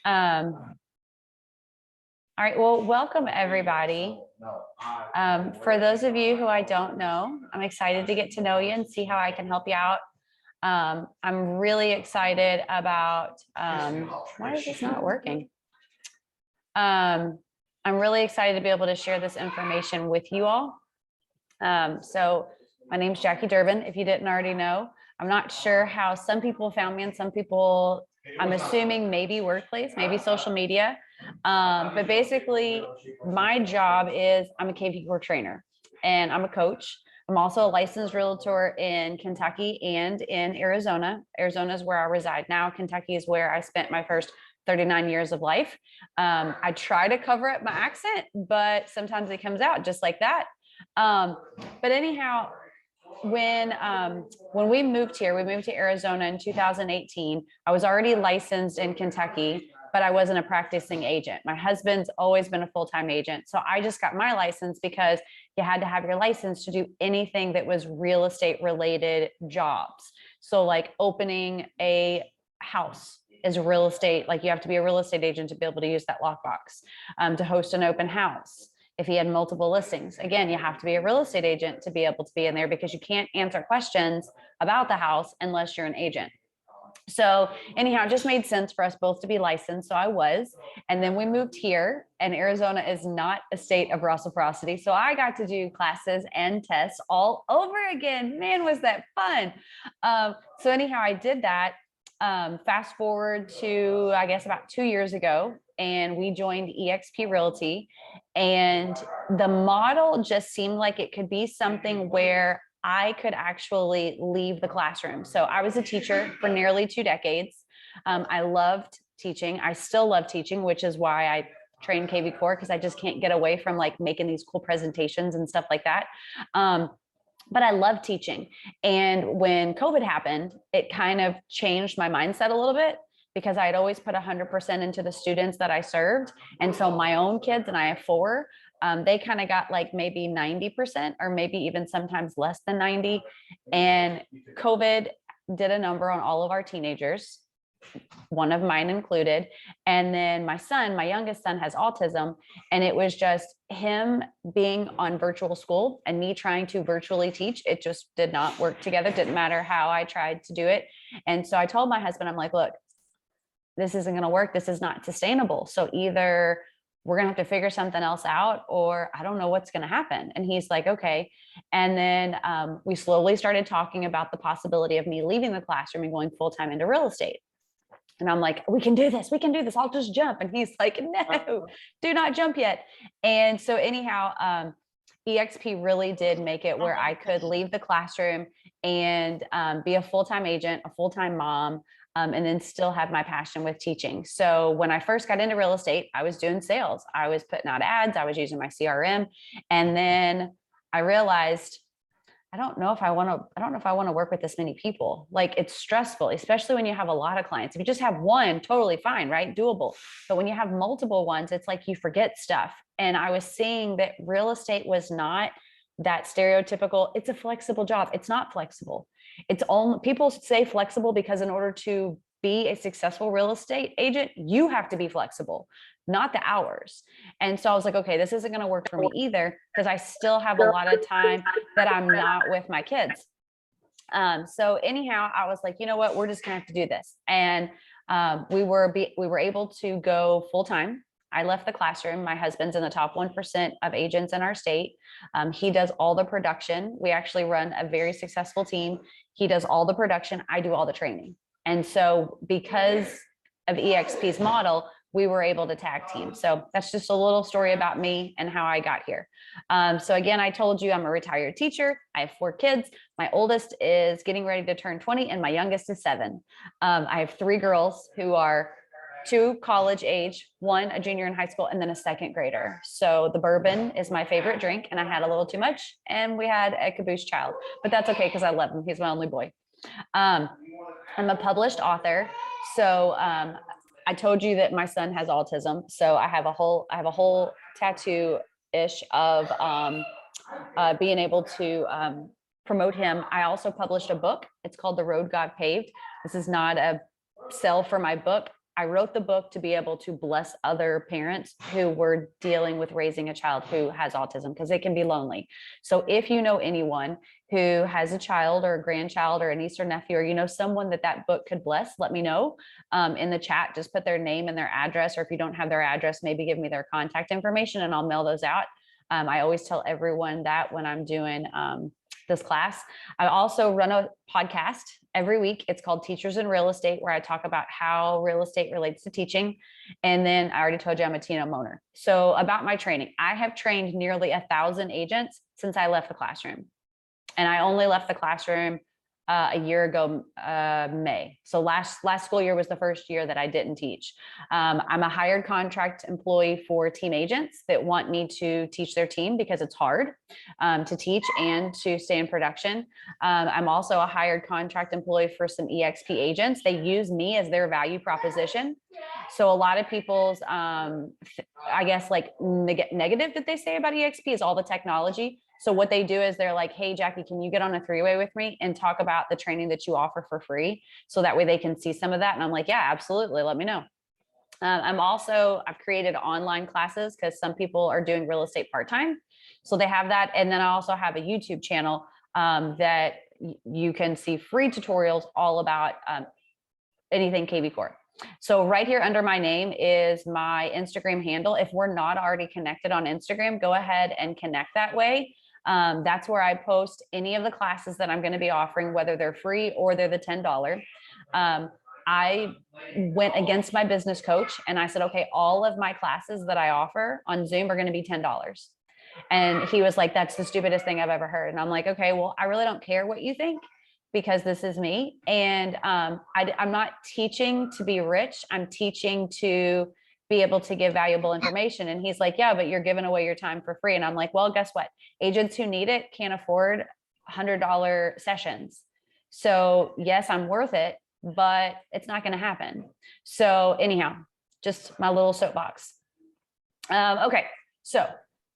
All right, well, welcome everybody. For those of you who I don't know, I'm excited to get to know you and see how I can help you out. I'm really excited about, why is this not working? I'm really excited to be able to share this information with you all. So my name's Jackie Durbin, if you didn't already know. I'm not sure how some people found me and some people, I'm assuming maybe workplace, maybe social media. But basically my job is I'm a kvCORE trainer and I'm a coach. I'm also a licensed realtor in Kentucky and in Arizona. Arizona is where I reside now. Kentucky is where I spent my first 39 years of life. I try to cover up my accent, but sometimes it comes out just like that. But anyhow, when we moved here, we moved to Arizona in 2018. I was already licensed in Kentucky, but I wasn't a practicing agent. My husband's always been a full-time agent. So I just got my license because you had to have your license to do anything that was real estate related jobs. So like opening a house is real estate. Like you have to be a real estate agent to be able to use that lockbox, to host an open house. If he had multiple listings, again, you have to be a real estate agent to be able to be in there because you can't answer questions about the house unless you're an agent. So anyhow, it just made sense for us both to be licensed. So I was, and then we moved here, and Arizona is not a state of reciprocity. So I got to do classes and tests all over again. Man, was that fun. So anyhow, I did that. Fast forward to, I guess, about 2 years ago, and we joined eXp Realty. And the model just seemed like it could be something where I could actually leave the classroom. So I was a teacher for nearly 2 decades. I loved teaching. I still love teaching, which is why I train kvCORE, because I just can't get away from like making these cool presentations and stuff like that. But I love teaching. And when COVID happened, it kind of changed my mindset a little bit because I had always put 100% into the students that I served. And so my own kids, and I have 4, they kind of got like maybe 90% or maybe even sometimes less than 90. And COVID did a number on all of our teenagers, one of mine included. And then my son, my youngest son, has autism. And it was just him being on virtual school and me trying to virtually teach. It just did not work together. Didn't matter how I tried to do it. And so I told my husband, I'm like, look, this isn't going to work. This is not sustainable. So either we're going to have to figure something else out, or I don't know what's going to happen. And he's like, okay. And then we slowly started talking about the possibility of me leaving the classroom and going full-time into real estate. And I'm like, we can do this. We can do this. I'll just jump. And he's like, no, do not jump yet. And so anyhow, eXp really did make it where I could leave the classroom and be a full-time agent, a full-time mom, and then still have my passion with teaching. So when I first got into real estate, I was doing sales. I was putting out ads. I was using my CRM. And then I realized, I don't know if I want to work with this many people. Like it's stressful, especially when you have a lot of clients. If you just have one, totally fine, right? Doable. But when you have multiple ones, it's like you forget stuff. And I was seeing that real estate was not that stereotypical. It's a flexible job. It's not flexible. It's all people say flexible because in order to be a successful real estate agent, you have to be flexible, not the hours. And so I was like, okay, this isn't going to work for me either, because I still have a lot of time that I'm not with my kids. So anyhow, I was like, you know what, we're just gonna have to do this. And we were able to go full time. I left the classroom. My husband's in the top 1% of agents in our state. He does all the production. We actually run a very successful team. He does all the production. I do all the training. And so because of eXp's model, we were able to tag team. So that's just a little story about me and how I got here. So again, I told you I'm a retired teacher. I have 4 kids. My oldest is getting ready to turn 20 and my youngest is 7. I have 3 girls who are 2 college age, 1 a junior in high school, and then a 2nd grader. So the bourbon is my favorite drink, and I had a little too much, and we had a caboose child, but that's okay because I love him. He's my only boy. I'm a published author. So I told you that my son has autism. So I have a whole tattoo-ish of being able to promote him. I also published a book. It's called The Road God Paved. This is not a sell for my book. I wrote the book to be able to bless other parents who were dealing with raising a child who has autism, because it can be lonely. So if you know anyone who has a child or a grandchild or a niece or nephew, or you know someone that book could bless, let me know in the chat. Just put their name and their address, or if you don't have their address, maybe give me their contact information and I'll mail those out. I always tell everyone that when I'm doing this class. I also run a podcast every week. It's called Teachers in Real Estate, where I talk about how real estate relates to teaching. And then I already told you I'm a TNO owner. So about my training, I have trained nearly 1,000 agents since I left the classroom. And I only left the classroom a year ago, May. So last school year was the first year that I didn't teach. I'm a hired contract employee for team agents that want me to teach their team, because it's hard to teach and to stay in production. I'm also a hired contract employee for some EXP agents. They use me as their value proposition. So a lot of people's, I guess, like negative that they say about EXP is all the technology. So what they do is they're like, hey, Jackie, can you get on a three-way with me and talk about the training that you offer for free? So that way they can see some of that. And I'm like, yeah, absolutely. Let me know. I've created online classes because some people are doing real estate part-time. So they have that. And then I also have a YouTube channel that you can see free tutorials all about anything kvCORE. So right here under my name is my Instagram handle. If we're not already connected on Instagram, go ahead and connect that way. That's where I post any of the classes that I'm going to be offering, whether they're free or they're the $10. I went against my business coach and I said, okay, all of my classes that I offer on Zoom are going to be $10. And he was like, that's the stupidest thing I've ever heard. And I'm like, okay, well, I really don't care what you think, because this is me. And I'm not teaching to be rich. I'm teaching to be able to give valuable information. And he's like, yeah, but you're giving away your time for free. And I'm like, well, guess what? Agents who need it can't afford $100 sessions. So yes, I'm worth it, but it's not going to happen. So anyhow, just my little soapbox. Okay, so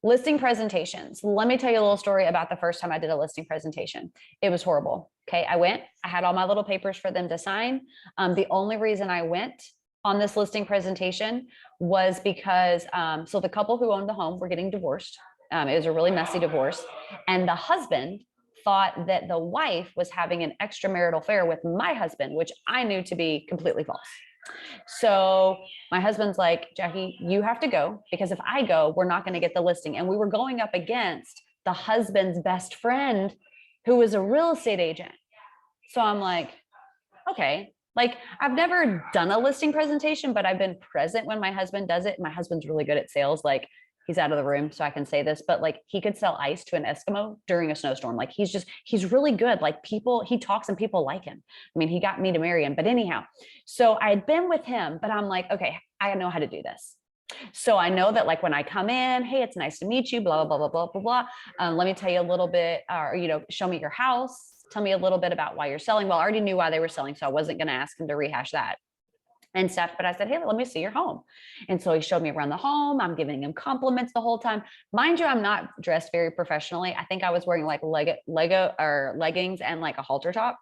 listing presentations. Let me tell you a little story about the first time I did a listing presentation. It was horrible. Okay, I had all my little papers for them to sign. The only reason I went on this listing presentation was because, so the couple who owned the home were getting divorced. It was a really messy divorce. And the husband thought that the wife was having an extramarital affair with my husband, which I knew to be completely false. So my husband's like, Jackie, you have to go, because if I go, we're not going to get the listing. And we were going up against the husband's best friend, who was a real estate agent. So I'm like, okay, like I've never done a listing presentation, but I've been present when my husband does it. My husband's really good at sales. Like, he's out of the room, so I can say this, but like he could sell ice to an Eskimo during a snowstorm. Like he's really good. Like he talks and people like him. I mean, he got me to marry him, but anyhow, so I had been with him, but I'm like, okay, I know how to do this. So I know that like when I come in, hey, it's nice to meet you, blah, blah, blah, blah, blah, blah, blah. Let me tell you a little bit, or, show me your house. Tell me a little bit about why you're selling. Well, I already knew why they were selling, so I wasn't going to ask him to rehash that and stuff. But I said, hey, let me see your home. And so he showed me around the home. I'm giving him compliments the whole time. Mind you, I'm not dressed very professionally. I think I was wearing like Lego or leggings and like a halter top.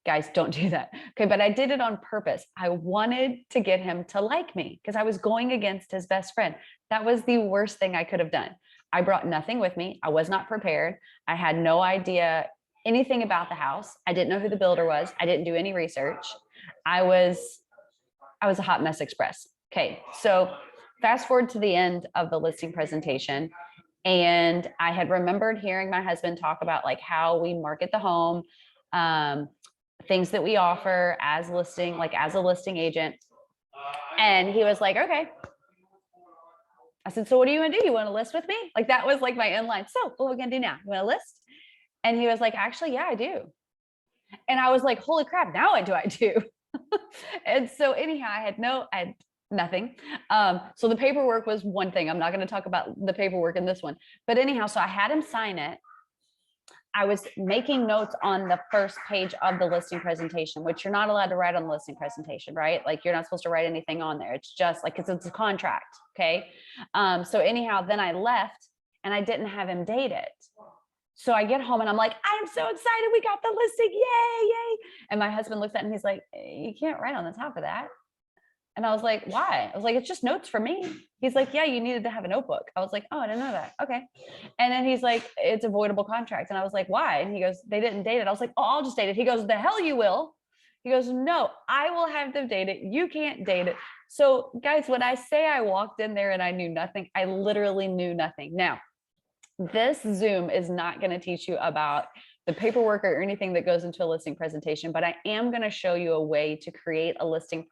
Guys, don't do that. Okay. But I did it on purpose. I wanted to get him to like me because I was going against his best friend. That was the worst thing I could have done. I brought nothing with me. I was not prepared. I had no idea anything about the house. I didn't know who the builder was. I didn't do any research. I was a hot mess express. Okay, so fast forward to the end of the listing presentation. And I had remembered hearing my husband talk about like how we market the home, things that we offer as listing, like as a listing agent. And he was like, okay. I said, so what are you gonna do? You wanna list with me? Like that was like my inline. So what are we gonna do now? You wanna list? And he was like, actually, yeah, I do. And I was like, holy crap, now what do I do? And so anyhow, I had nothing. So the paperwork was one thing. I'm not going to talk about the paperwork in this one, but anyhow, so I had him sign it. I was making notes on the first page of the listing presentation, which you're not allowed to write on the listing presentation, right? Like you're not supposed to write anything on there. It's just like, it's a contract. Okay. So anyhow, then I left and I didn't have him date it. So I get home and I'm like, I'm so excited. We got the listing. Yay, yay. And my husband looks at it and he's like, you can't write on the top of that. And I was like, why? I was like, it's just notes for me. He's like, yeah, you needed to have a notebook. I was like, oh, I didn't know that. Okay. And then he's like, it's a voidable contract. And I was like, why? And he goes, they didn't date it. I was like, oh, I'll just date it. He goes, the hell you will. He goes, no, I will have them date it. You can't date it. So guys, when I say I walked in there and I knew nothing, I literally knew nothing. Now, this Zoom is not going to teach you about the paperwork or anything that goes into a listing presentation, but I am going to show you a way to create a listing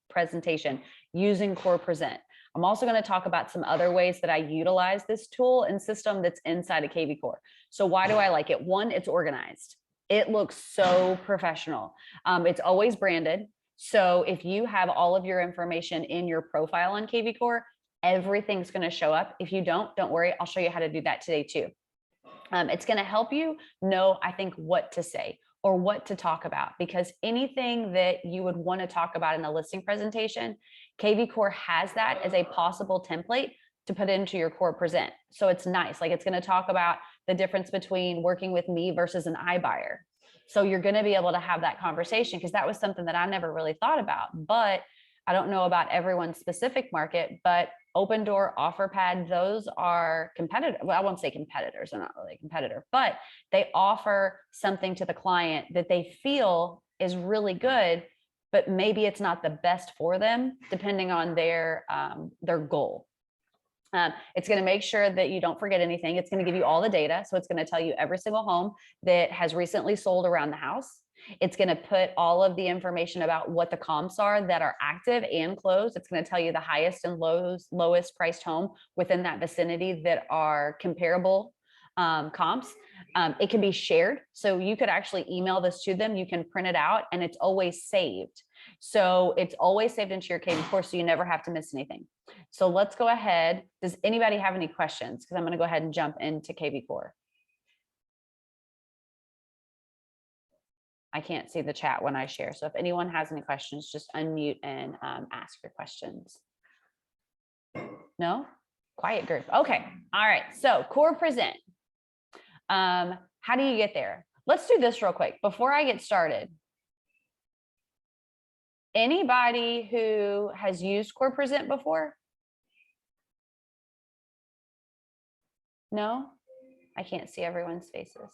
presentation using Core Present. I'm also going to talk about some other ways that I utilize this tool and system that's inside of kvCORE. So why do I like it? One, it's organized. It looks so professional. It's always branded. So if you have all of your information in your profile on kvCORE, everything's going to show up. If you don't worry. I'll show you how to do that today too. It's going to help you know, I think, what to say or what to talk about, because anything that you would want to talk about in a listing presentation, kvCORE has that as a possible template to put into your Core Present. So it's nice. Like, it's going to talk about the difference between working with me versus an iBuyer. So you're going to be able to have that conversation, because that was something that I never really thought about. But I don't know about everyone's specific market, but Open Door, OfferPad, those are competitive. Well, I won't say competitors, they're not really a competitor, but they offer something to the client that they feel is really good, but maybe it's not the best for them, depending on their goal. It's going to make sure that you don't forget anything. It's going to give you all the data. So it's going to tell you every single home that has recently sold around the house. It's going to put all of the information about what the comps are that are active and closed. It's going to tell you the highest and lowest priced home within that vicinity that are comparable comps. It can be shared. So you could actually email this to them. You can print it out, and it's always saved. So it's always saved into your kvCORE, so you never have to miss anything. So let's go ahead. Does anybody have any questions? Because I'm going to go ahead and jump into kvCORE. I can't see the chat when I share. So if anyone has any questions, just unmute and ask your questions. No? Quiet group. Okay. All right. So Core Present. How do you get there? Let's do this real quick before I get started. Anybody who has used Core Present before? No? I can't see everyone's faces.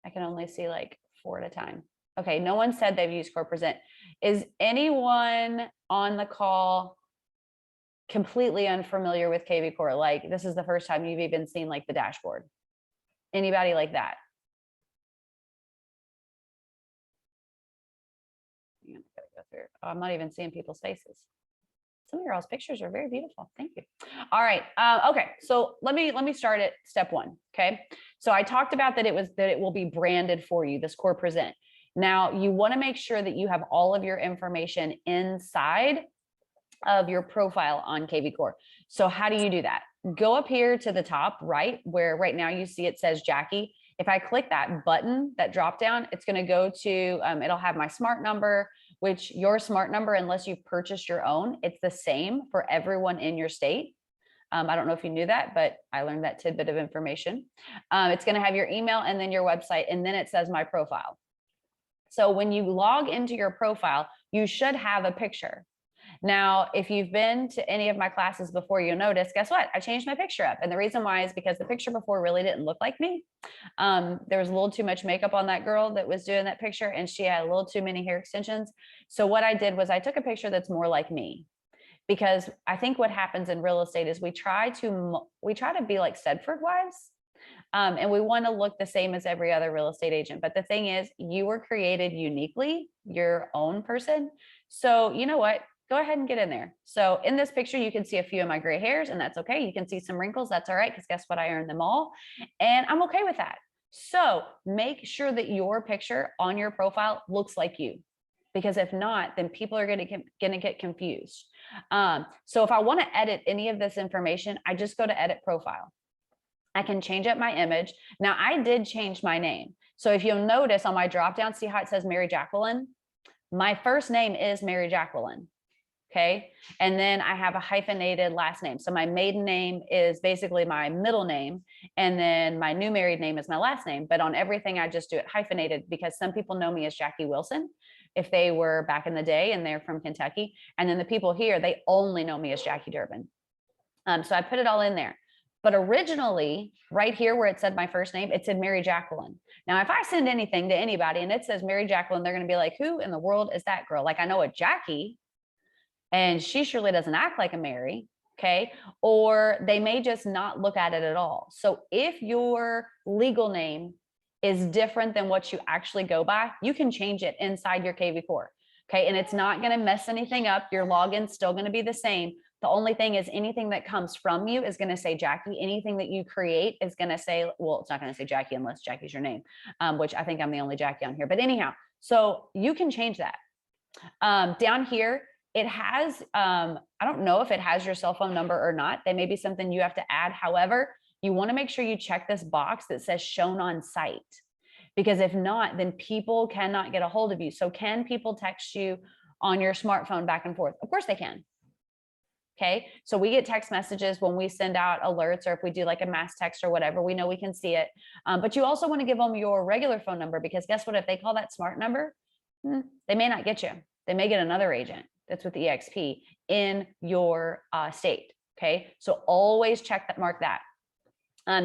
I can only see like 4 at a time. Okay, no one said they've used Core Present. Is anyone on the call completely unfamiliar with kvCORE? Like, this is the first time you've even seen like the dashboard? Anybody like that? Oh, I'm not even seeing people's faces. Some of your all's pictures are very beautiful. Thank you. All right. Okay. So let me start at step 1. Okay. So I talked about that it will be branded for you, this Core Present. Now you want to make sure that you have all of your information inside of your profile on kvCORE. So how do you do that? Go up here to the top right, where right now you see it says Jackie. If I click that button, that drop down, it's going to go to, it'll have my smart number, which your smart number, unless you've purchased your own, it's the same for everyone in your state. I don't know if you knew that, but I learned that tidbit of information. It's going to have your email and then your website, and then it says my profile. So when you log into your profile, you should have a picture. Now, if you've been to any of my classes before, you'll notice, guess what? I changed my picture up. And the reason why is because the picture before really didn't look like me. There was a little too much makeup on that girl that was doing that picture, and she had a little too many hair extensions. So what I did was I took a picture that's more like me, because I think what happens in real estate is we try to be like Stedford wives. And we want to look the same as every other real estate agent. But the thing is, you were created uniquely, your own person. So you know what? Go ahead and get in there. So in this picture, you can see a few of my gray hairs, and that's okay. You can see some wrinkles. That's all right, because guess what? I earned them all, and I'm okay with that. So make sure that your picture on your profile looks like you, because if not, then people are going to get confused. So if I want to edit any of this information, I just go to edit profile. I can change up my image. Now I did change my name. So if you'll notice on my dropdown, see how it says Mary Jacqueline? My first name is Mary Jacqueline. Okay. And then I have a hyphenated last name. So my maiden name is basically my middle name. And then my new married name is my last name. But on everything, I just do it hyphenated, because some people know me as Jackie Wilson. if they were back in the day and they're from Kentucky. And then the people here, they only know me as Jackie Durbin. So I put it all in there. But originally, right here where it said my first name, it said Mary Jacqueline. Now, if I send anything to anybody and it says Mary Jacqueline, they're going to be like, who in the world is that girl? Like, I know a Jackie, and she surely doesn't act like a Mary. Okay. Or they may just not look at it at all. So if your legal name is different than what you actually go by, you can change it inside your kvCORE. Okay. And it's not going to mess anything up. Your login's still going to be the same. The only thing is anything that comes from you is going to say Jackie. Anything that you create is going to say, well, it's not going to say Jackie unless Jackie's your name, which I think I'm the only Jackie on here. But anyhow, so you can change that. Down here, it has, I don't know if it has your cell phone number or not. That may be something you have to add. However, you want to make sure you check this box that says shown on site, because if not, then people cannot get a hold of you. So can people text you on your smartphone back and forth? Of course they can. Okay, so we get text messages when we send out alerts, or if we do like a mass text or whatever, we know we can see it. But you also want to give them your regular phone number, because guess what? If they call that smart number, they may not get you. They may get another agent that's with EXP in your state. Okay, so always check that, mark that.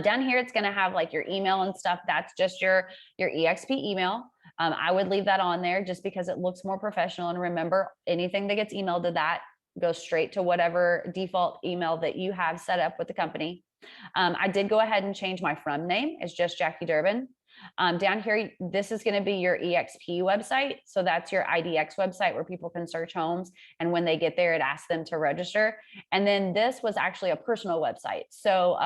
Down here, it's going to have like your email and stuff. That's just your EXP email. I would leave that on there just because it looks more professional. And remember, anything that gets emailed to that goes straight to whatever default email that you have set up with the company. I did go ahead and change my from name. It's just Jackie Durbin. Down here, this is going to be your EXP website. So that's your IDX website where people can search homes. And when they get there, it asks them to register. And then this was actually a personal website. So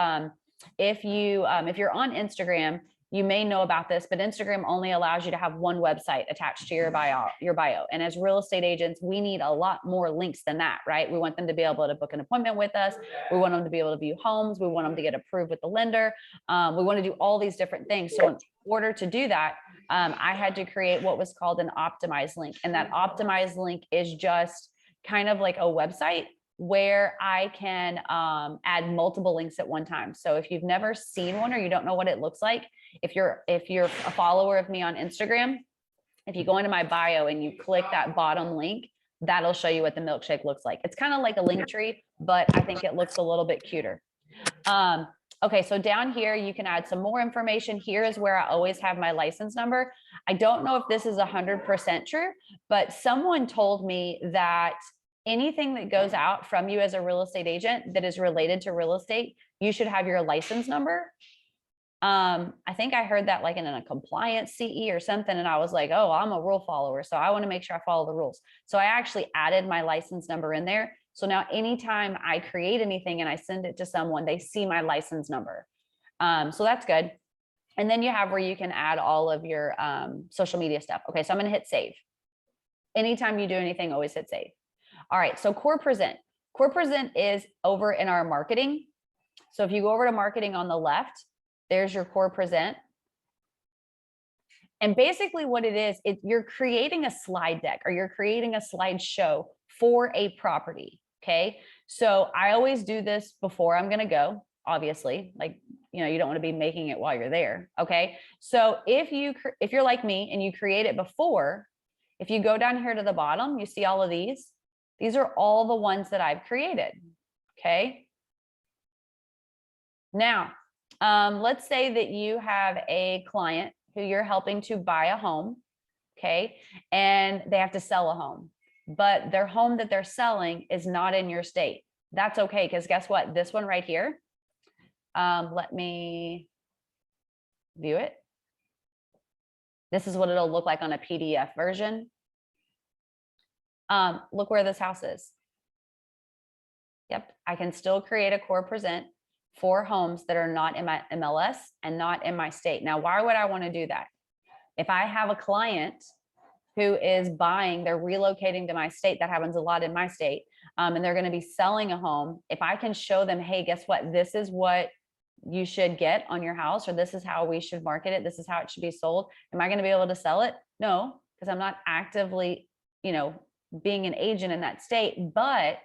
if you're on Instagram, you may know about this, but Instagram only allows you to have one website attached to your bio. And as real estate agents, we need a lot more links than that, right? We want them to be able to book an appointment with us. We want them to be able to view homes. We want them to get approved with the lender. We want to do all these different things. So in order to do that, I had to create what was called an optimized link. And that optimized link is just kind of like a website where I can add multiple links at one time. So if you've never seen one or you don't know what it looks like, if you're a follower of me on Instagram, if you go into my bio and you click that bottom link, that'll show you what the milkshake looks like. It's kind of like a link tree, but I think it looks a little bit cuter. Okay, so down here, you can add some more information. Here is where I always have my license number. I don't know if this is 100% true, but someone told me that anything that goes out from you as a real estate agent that is related to real estate, you should have your license number. I think I heard that like in a compliance CE or something. And I was like, oh, I'm a rule follower, so I want to make sure I follow the rules. So I actually added my license number in there. So now anytime I create anything and I send it to someone, they see my license number. So that's good. And then you have where you can add all of your social media stuff. Okay, so I'm going to hit save. Anytime you do anything, always hit save. All right, so Core Present. Core Present is over in our marketing. So if you go over to marketing on the left, there's your Core Present. And basically what it is, you're creating a slide deck or you're creating a slideshow for a property, okay? So I always do this before I'm gonna go, obviously, like, you don't want to be making it while you're there, okay? So if you're like me and you create it before, if you go down here to the bottom, you see all of these. These are all the ones that I've created, okay? Now, let's say that you have a client who you're helping to buy a home, okay? And they have to sell a home, but their home that they're selling is not in your state. That's okay, because guess what? This one right here, let me view it. This is what it'll look like on a PDF version. Look where this house is. Yep, I can still create a Core Present for homes that are not in my MLS and not in my state. Now, why would I want to do that? If I have a client who is buying, they're relocating to my state, that happens a lot in my state, and they're going to be selling a home. If I can show them, hey, guess what? This is what you should get on your house, or this is how we should market it. This is how it should be sold. Am I going to be able to sell it? No, because I'm not actively, being an agent in that state, but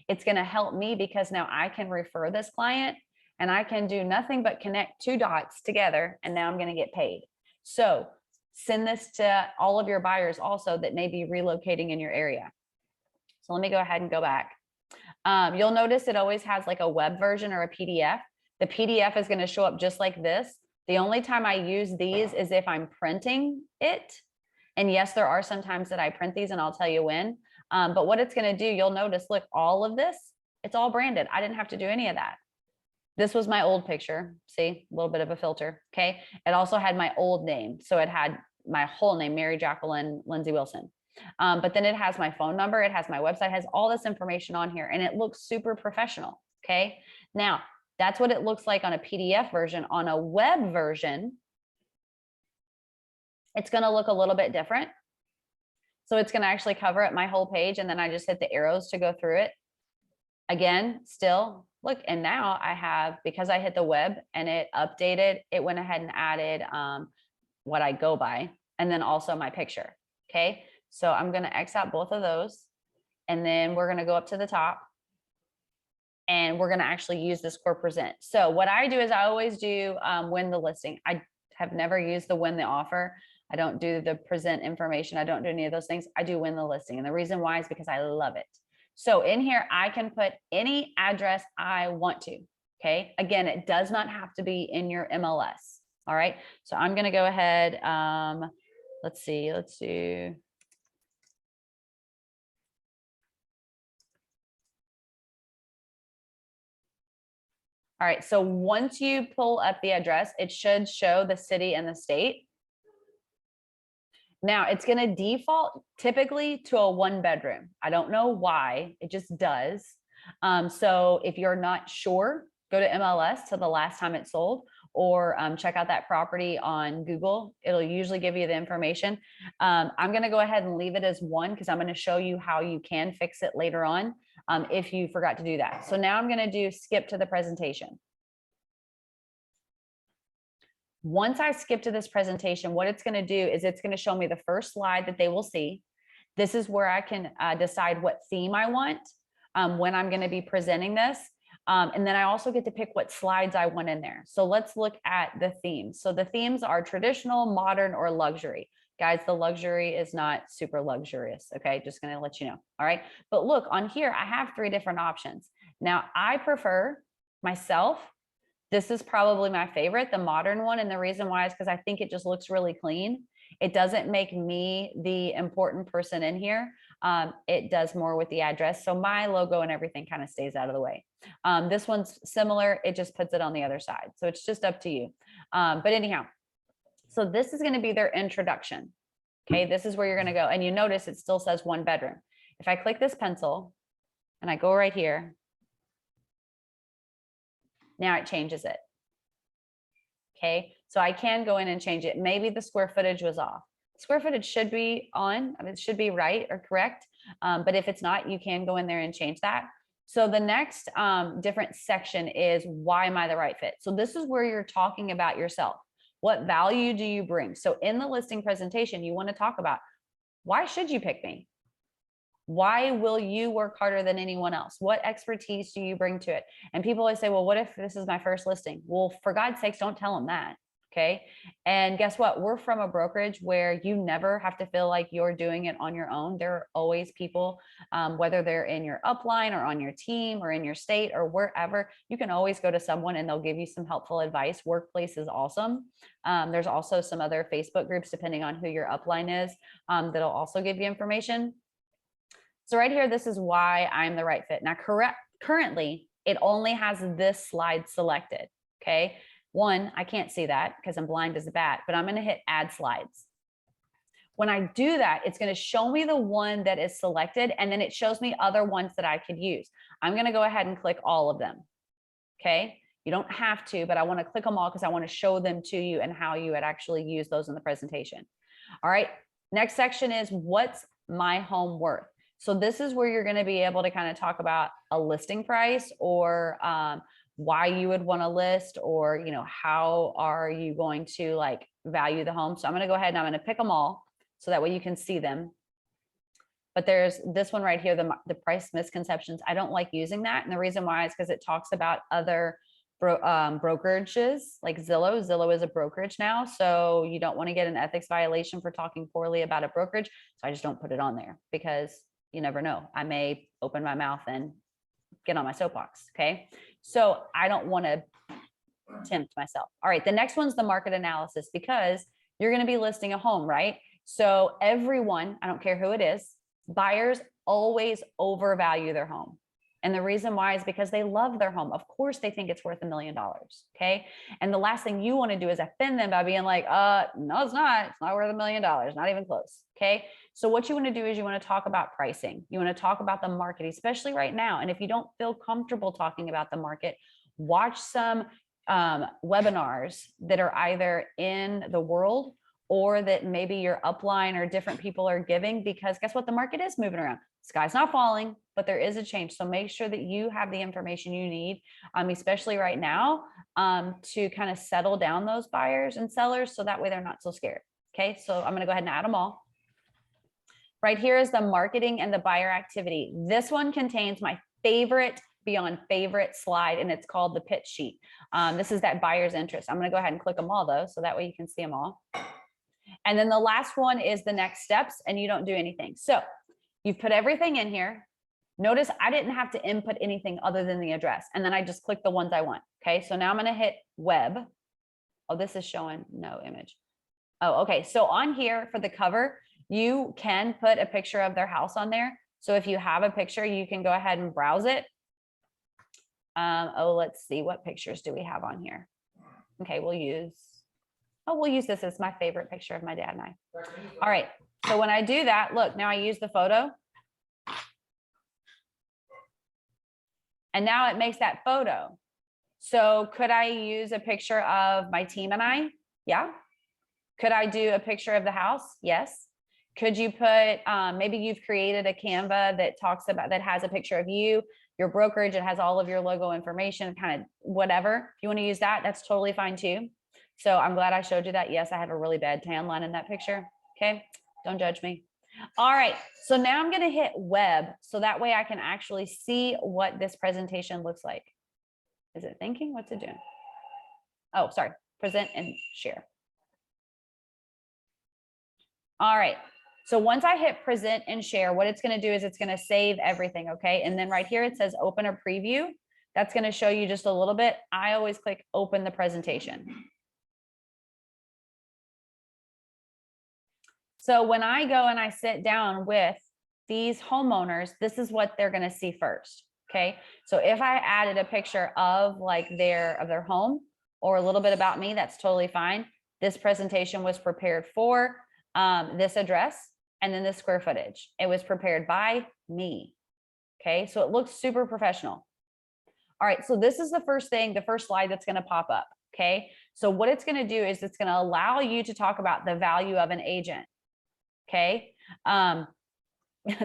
it's going to help me because now I can refer this client and I can do nothing but connect two dots together. And now I'm going to get paid. So Send this to all of your buyers also that may be relocating in your area. So let me go ahead and go back. You'll notice it always has like a web version or a PDF. The PDF is going to show up just like this. The only time I use these is if I'm printing it. And yes, there are some times that I print these and I'll tell you when. But what it's going to do, you'll notice, look, all of this, it's all branded. I didn't have to do any of that. This was my old picture. See, a little bit of a filter. Okay. It also had my old name. So it had my whole name, Mary Jacqueline Lindsay Wilson. But then it has my phone number. It has my website, has all this information on here, and it looks super professional. Okay. Now that's what it looks like on a PDF version. On a web version, it's going to look a little bit different. So it's going to actually cover up my whole page. And then I just hit the arrows to go through it. Again, still look. And now I have, because I hit the web and it updated, it went ahead and added what I go by, and then also my picture. Okay. So I'm going to X out both of those. And then we're going to go up to the top and we're going to actually use this core present. So what I do is I always do win the listing. I have never used the win the offer. I don't do the present information. I don't do any of those things. I do win the listing. And the reason why is because I love it. So in here, I can put any address I want to. Okay. Again, it does not have to be in your MLS. All right. So I'm going to go ahead. Let's see. Let's do. All right. So once you pull up the address, it should show the city and the state. Now it's going to default typically to a 1-bedroom. I don't know why, it just does. So if you're not sure, go to MLS to the last time it sold, or check out that property on Google. It'll usually give you the information. I'm going to go ahead and leave it as 1 because I'm going to show you how you can fix it later on if you forgot to do that. So now I'm going to do skip to the presentation. Once I skip to this presentation, what it's going to do is it's going to show me the first slide that they will see. This is where I can decide what theme I want when I'm going to be presenting this. And then I also get to pick what slides I want in there. So let's look at the themes. So the themes are traditional, modern, or luxury. Guys, the luxury is not super luxurious. Okay, just going to let you know. All right. But look on here, I have 3 different options. Now I prefer myself. This is probably my favorite, the modern one. And the reason why is because I think it just looks really clean. It doesn't make me the important person in here. It does more with the address. So my logo and everything kind of stays out of the way. This one's similar. It just puts it on the other side. So it's just up to you. But anyhow, so this is going to be their introduction. Okay, this is where you're going to go. And you notice it still says 1 bedroom. If I click this pencil and I go right here, now it changes it. Okay, so I can go in and change it. Maybe the square footage was off. Square footage should be on, I mean, it should be right or correct. But if it's not, you can go in there and change that. So the next different section is why am I the right fit? So this is where you're talking about yourself. What value do you bring? So in the listing presentation, you want to talk about why should you pick me? Why will you work harder than anyone else? What expertise do you bring to it? And people always say, well, what if this is my first listing? Well, for God's sakes, don't tell them that. Okay. And guess what? We're from a brokerage where you never have to feel like you're doing it on your own. There are always people, whether they're in your upline or on your team or in your state or wherever, you can always go to someone and they'll give you some helpful advice. Workplace is awesome. There's also some other Facebook groups, depending on who your upline is, that'll also give you information. So right here, this is why I'm the right fit. Now, currently, it only has this slide selected, okay? 1, I can't see that because I'm blind as a bat, but I'm going to hit add slides. When I do that, it's going to show me the one that is selected, and then it shows me other ones that I could use. I'm going to go ahead and click all of them, okay? You don't have to, but I want to click them all because I want to show them to you and how you would actually use those in the presentation. All right, next section is what's my home worth? So this is where you're going to be able to kind of talk about a listing price or why you would want to list, or, you know, how are you going to like value the home? So I'm going to go ahead and I'm going to pick them all so that way you can see them. But there's this one right here, the price misconceptions. I don't like using that. And the reason why is because it talks about other brokerages like Zillow. Zillow is a brokerage now. So you don't want to get an ethics violation for talking poorly about a brokerage. So I just don't put it on there because you never know. I may open my mouth and get on my soapbox. Okay. So I don't want to tempt myself. All right. The next one's the market analysis, because you're going to be listing a home, right? So everyone, I don't care who it is, buyers always overvalue their home. And the reason why is because they love their home. Of course, they think it's worth $1 million. Okay. And the last thing you want to do is offend them by being like, no, it's not. It's not worth $1 million. Not even close. Okay. So what you want to do is you want to talk about pricing. You want to talk about the market, especially right now. And if you don't feel comfortable talking about the market, watch some webinars that are either in the world or that maybe your upline or different people are giving, because guess what? The market is moving around. Sky's not falling, but there is a change. So make sure that you have the information you need, especially right now, to kind of settle down those buyers and sellers. So that way they're not so scared. Okay. So I'm going to go ahead and add them all. Right here is the marketing and the buyer activity. This one contains my favorite beyond favorite slide, and it's called the pitch sheet. This is that buyer's interest. I'm going to go ahead and click them all though, so that way you can see them all. And then the last one is the next steps, and you don't do anything. So you've put everything in here. Notice I didn't have to input anything other than the address. And then I just click the ones I want. Okay. So now I'm going to hit web. Oh, this is showing no image. Oh, okay. So on here for the cover, you can put a picture of their house on there. So if you have a picture, you can go ahead and browse it. Let's see, what pictures do we have on here? Okay, we'll use this as my favorite picture of my dad and I. All right, so when I do that, look, now I use the photo. And now it makes that photo. So could I use a picture of my team and I? Yeah. Could I do a picture of the house? Yes. Could you put, maybe you've created a Canva that has a picture of you, your brokerage, it has all of your logo information, kind of whatever. If you want to use that, that's totally fine too. So I'm glad I showed you that. Yes, I have a really bad tan line in that picture. Okay, don't judge me. All right, so now I'm going to hit web, so that way I can actually see what this presentation looks like. Is it thinking? What's it doing? Oh, sorry, present and share. All right. So once I hit present and share, what it's going to do is it's going to save everything. Okay. And then right here, it says open a preview. That's going to show you just a little bit. I always click open the presentation. So when I go and I sit down with these homeowners, this is what they're going to see first. Okay. So if I added a picture of like their home or a little bit about me, that's totally fine. This presentation was prepared for this address. And then the square footage. It was prepared by me. Okay, so it looks super professional. All right, so this is the first slide that's going to pop up. Okay, so what it's going to do is it's going to allow you to talk about the value of an agent. Okay,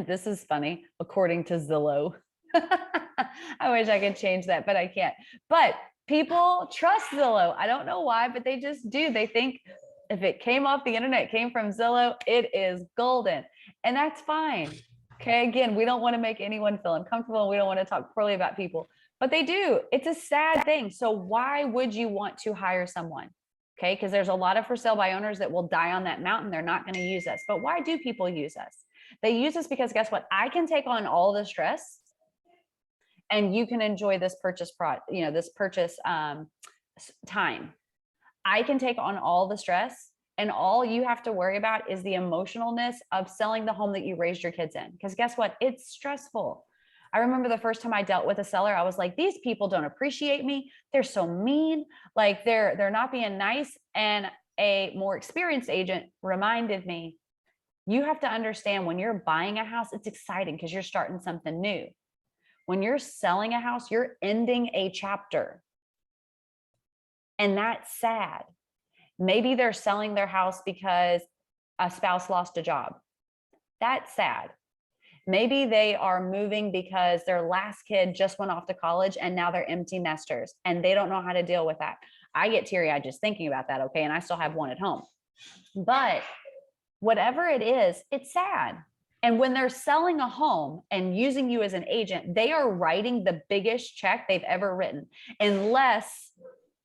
this is funny, according to Zillow. I wish I could change that, but I can't. But people trust Zillow. I don't know why, but they just do. They think if it came off the internet, came from Zillow, it is golden. And that's fine. Okay. Again, we don't want to make anyone feel uncomfortable. And we don't want to talk poorly about people, but they do. It's a sad thing. So why would you want to hire someone? Okay. Because there's a lot of for sale by owners that will die on that mountain. They're not going to use us. But why do people use us? They use us because guess what? I can take on all the stress and you can enjoy this purchase time. I can take on all the stress, and all you have to worry about is the emotionalness of selling the home that you raised your kids in. Because guess what? It's stressful. I remember the first time I dealt with a seller, I was like, these people don't appreciate me. They're so mean. Like they're not being nice. And a more experienced agent reminded me, you have to understand when you're buying a house, it's exciting because you're starting something new. When you're selling a house, you're ending a chapter. And that's sad. Maybe they're selling their house because a spouse lost a job. That's sad. Maybe they are moving because their last kid just went off to college and now they're empty nesters and they don't know how to deal with that. I get teary-eyed just thinking about that. Okay. And I still have one at home, but whatever it is, it's sad. And when they're selling a home and using you as an agent, they are writing the biggest check they've ever written, unless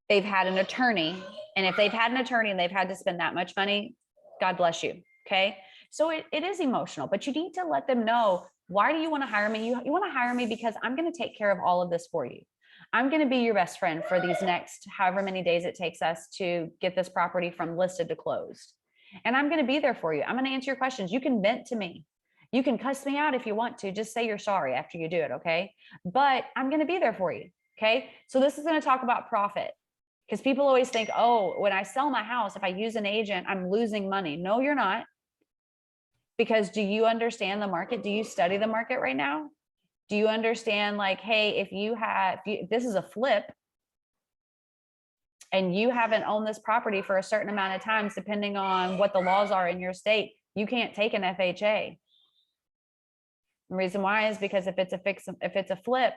they've had an attorney. And if they've had an attorney and they've had to spend that much money, God bless you. Okay. So it is emotional, but you need to let them know, why do you want to hire me? You want to hire me because I'm going to take care of all of this for you. I'm going to be your best friend for these next however many days it takes us to get this property from listed to closed. And I'm going to be there for you. I'm going to answer your questions. You can vent to me. You can cuss me out if you want to. Just say you're sorry after you do it. Okay. But I'm going to be there for you. Okay. So this is going to talk about profit, because people always think, oh, when I sell my house, if I use an agent, I'm losing money. No, you're not. Because do you understand the market? Do you study the market right now? Do you understand, like, hey, if this is a flip and you haven't owned this property for a certain amount of times, depending on what the laws are in your state, you can't take an FHA. The reason why is because if it's a flip,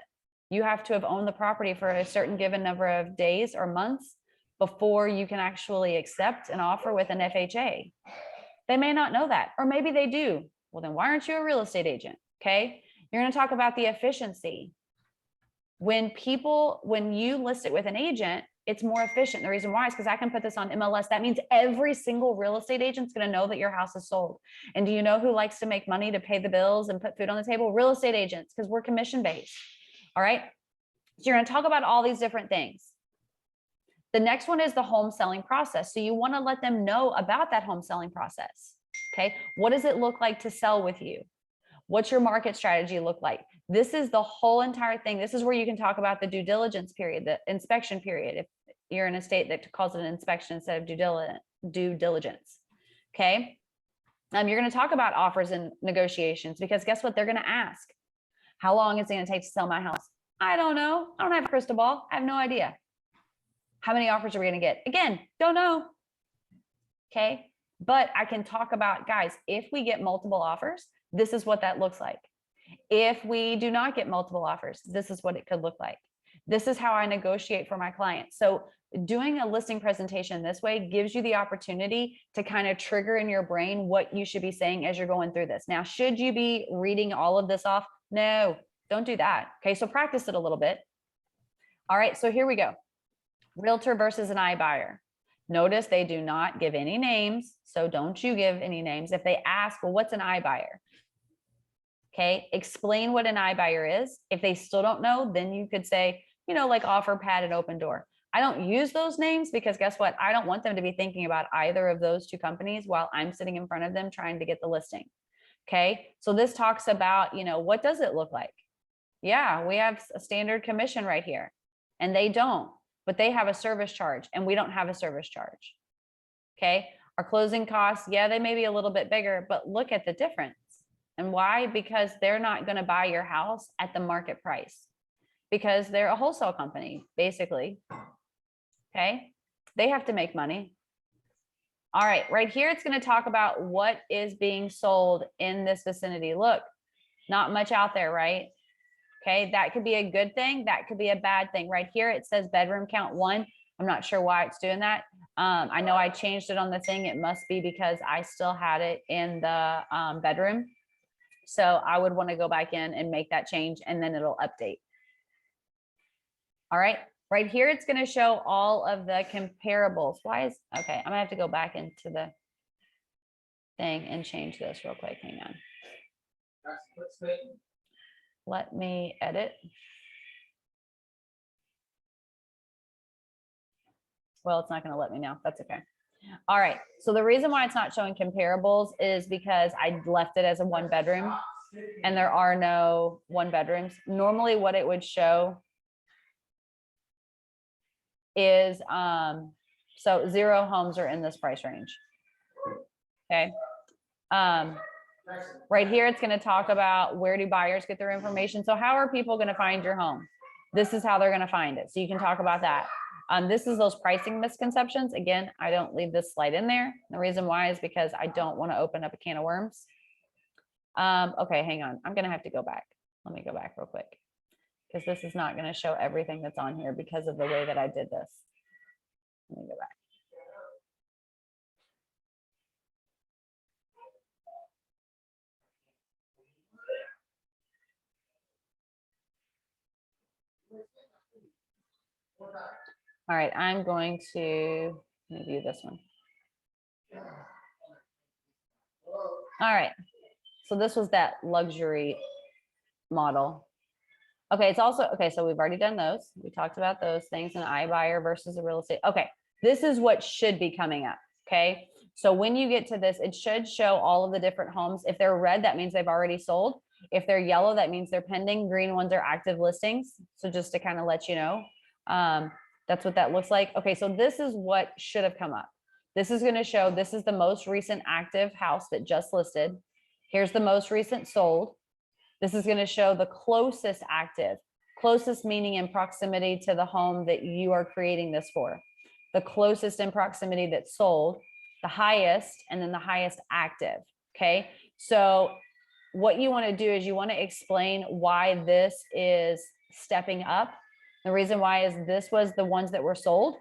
you have to have owned the property for a certain given number of days or months before you can actually accept an offer with an FHA. They may not know that, or maybe they do. Well, then why aren't you a real estate agent? Okay. You're going to talk about the efficiency. When you list it with an agent, it's more efficient. The reason why is because I can put this on MLS. That means every single real estate agent's going to know that your house is sold. And do you know who likes to make money to pay the bills and put food on the table? Real estate agents, because we're commission based. All right. So you're going to talk about all these different things. The next one is the home selling process. So you want to let them know about that home selling process. Okay. What does it look like to sell with you? What's your market strategy look like? This is the whole entire thing. This is where you can talk about the due diligence period, the inspection period, if you're in a state that calls it an inspection instead of due diligence. Okay. You're going to talk about offers and negotiations, because guess what? They're going to ask, how long is it going to take to sell my house? I don't know. I don't have a crystal ball. I have no idea. How many offers are we going to get? Again, don't know. Okay. But I can talk about, guys, if we get multiple offers, this is what that looks like. If we do not get multiple offers, this is what it could look like. This is how I negotiate for my clients. So doing a listing presentation this way gives you the opportunity to kind of trigger in your brain what you should be saying as you're going through this. Now, should you be reading all of this off? No, don't do that. Okay, so practice it a little bit. All right, so here we go. Realtor versus an iBuyer. Notice they do not give any names, so don't you give any names. If they ask, well, what's an iBuyer? Okay, explain what an iBuyer is. If they still don't know, then you could say, like offer pad and open door. I don't use those names because guess what? I don't want them to be thinking about either of those two companies while I'm sitting in front of them trying to get the listing. Okay, so this talks about, what does it look like? Yeah, we have a standard commission right here, and they don't, but they have a service charge and we don't have a service charge. Okay, our closing costs, yeah, they may be a little bit bigger, but look at the difference. And why? Because they're not going to buy your house at the market price, because they're a wholesale company, basically. Okay, they have to make money. All right, right here, it's going to talk about what is being sold in this vicinity. Look, not much out there, right? Okay, that could be a good thing. That could be a bad thing. Right here, it says bedroom count 1. I'm not sure why it's doing that. I know I changed it on the thing. It must be because I still had it in the bedroom. So I would want to go back in and make that change, and then it'll update. All right, right here, it's going to show all of the comparables. Okay, I'm gonna have to go back into the thing and change this real quick. Hang on. Let me edit. Well, it's not going to let me now. That's okay. All right. So the reason why it's not showing comparables is because I left it as a 1-bedroom and there are no 1-bedrooms. Normally what it would show is, so 0 homes are in this price range. Okay. Right here, it's going to talk about where do buyers get their information. So how are people going to find your home? This is how they're going to find it. So you can talk about that. This is those pricing misconceptions. Again, I don't leave this slide in there. The reason why is because I don't want to open up a can of worms. Okay, hang on. I'm going to have to go back. Let me go back real quick, because this is not going to show everything that's on here because of the way that I did this. Let me go back. All right, I'm going to view this one. All right, so this was that luxury model. Okay, it's also, okay, so we've already done those. We talked about those things, an iBuyer versus a real estate. Okay, this is what should be coming up, okay? So when you get to this, it should show all of the different homes. If they're red, that means they've already sold. If they're yellow, that means they're pending. Green ones are active listings. So just to kind of let you know, that's what that looks like. Okay, so this is what should have come up. This is gonna show, this is the most recent active house that just listed. Here's the most recent sold. This is going to show the closest active, closest meaning in proximity to the home that you are creating this for. The closest in proximity that sold, the highest, and then the highest active. Okay. So what you want to do is you want to explain why this is stepping up. The reason why is this was the ones that were sold.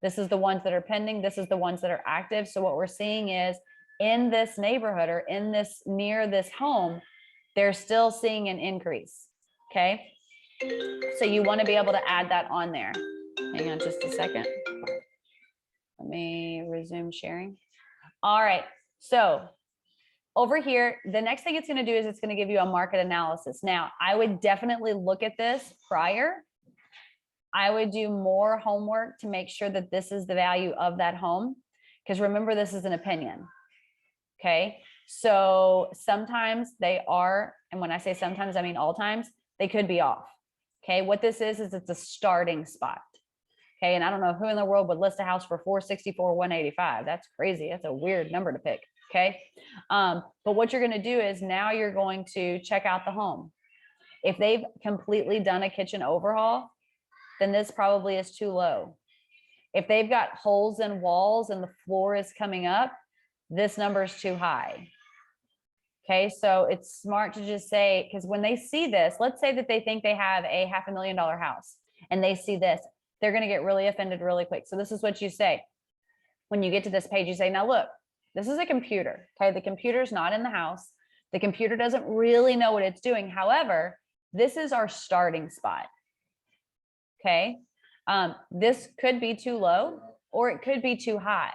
This is the ones that are pending. This is the ones that are active. So what we're seeing is in this neighborhood or in this near this home, they're still seeing an increase. Okay. So you want to be able to add that on there. Hang on just a second. Let me resume sharing. All right. So over here, the next thing it's going to do is it's going to give you a market analysis. Now, I would definitely look at this prior. I would do more homework to make sure that this is the value of that home. Because remember, this is an opinion. Okay. So sometimes they are, and when I say sometimes, I mean all times, they could be off. Okay. What this is it's a starting spot. Okay. And I don't know who in the world would list a house for 464, 185. That's crazy. That's a weird number to pick. Okay. But what you're going to do is now you're going to check out the home. If they've completely done a kitchen overhaul, then this probably is too low. If they've got holes in walls and the floor is coming up, this number is too high. Okay, so it's smart to just say, because when they see this, let's say that they think they have a $500,000 house and they see this, they're going to get really offended really quick. So this is what you say. When you get to this page, you say, now look, this is a computer. Okay, the computer's not in the house. The computer doesn't really know what it's doing. However, this is our starting spot. Okay, this could be too low or it could be too high.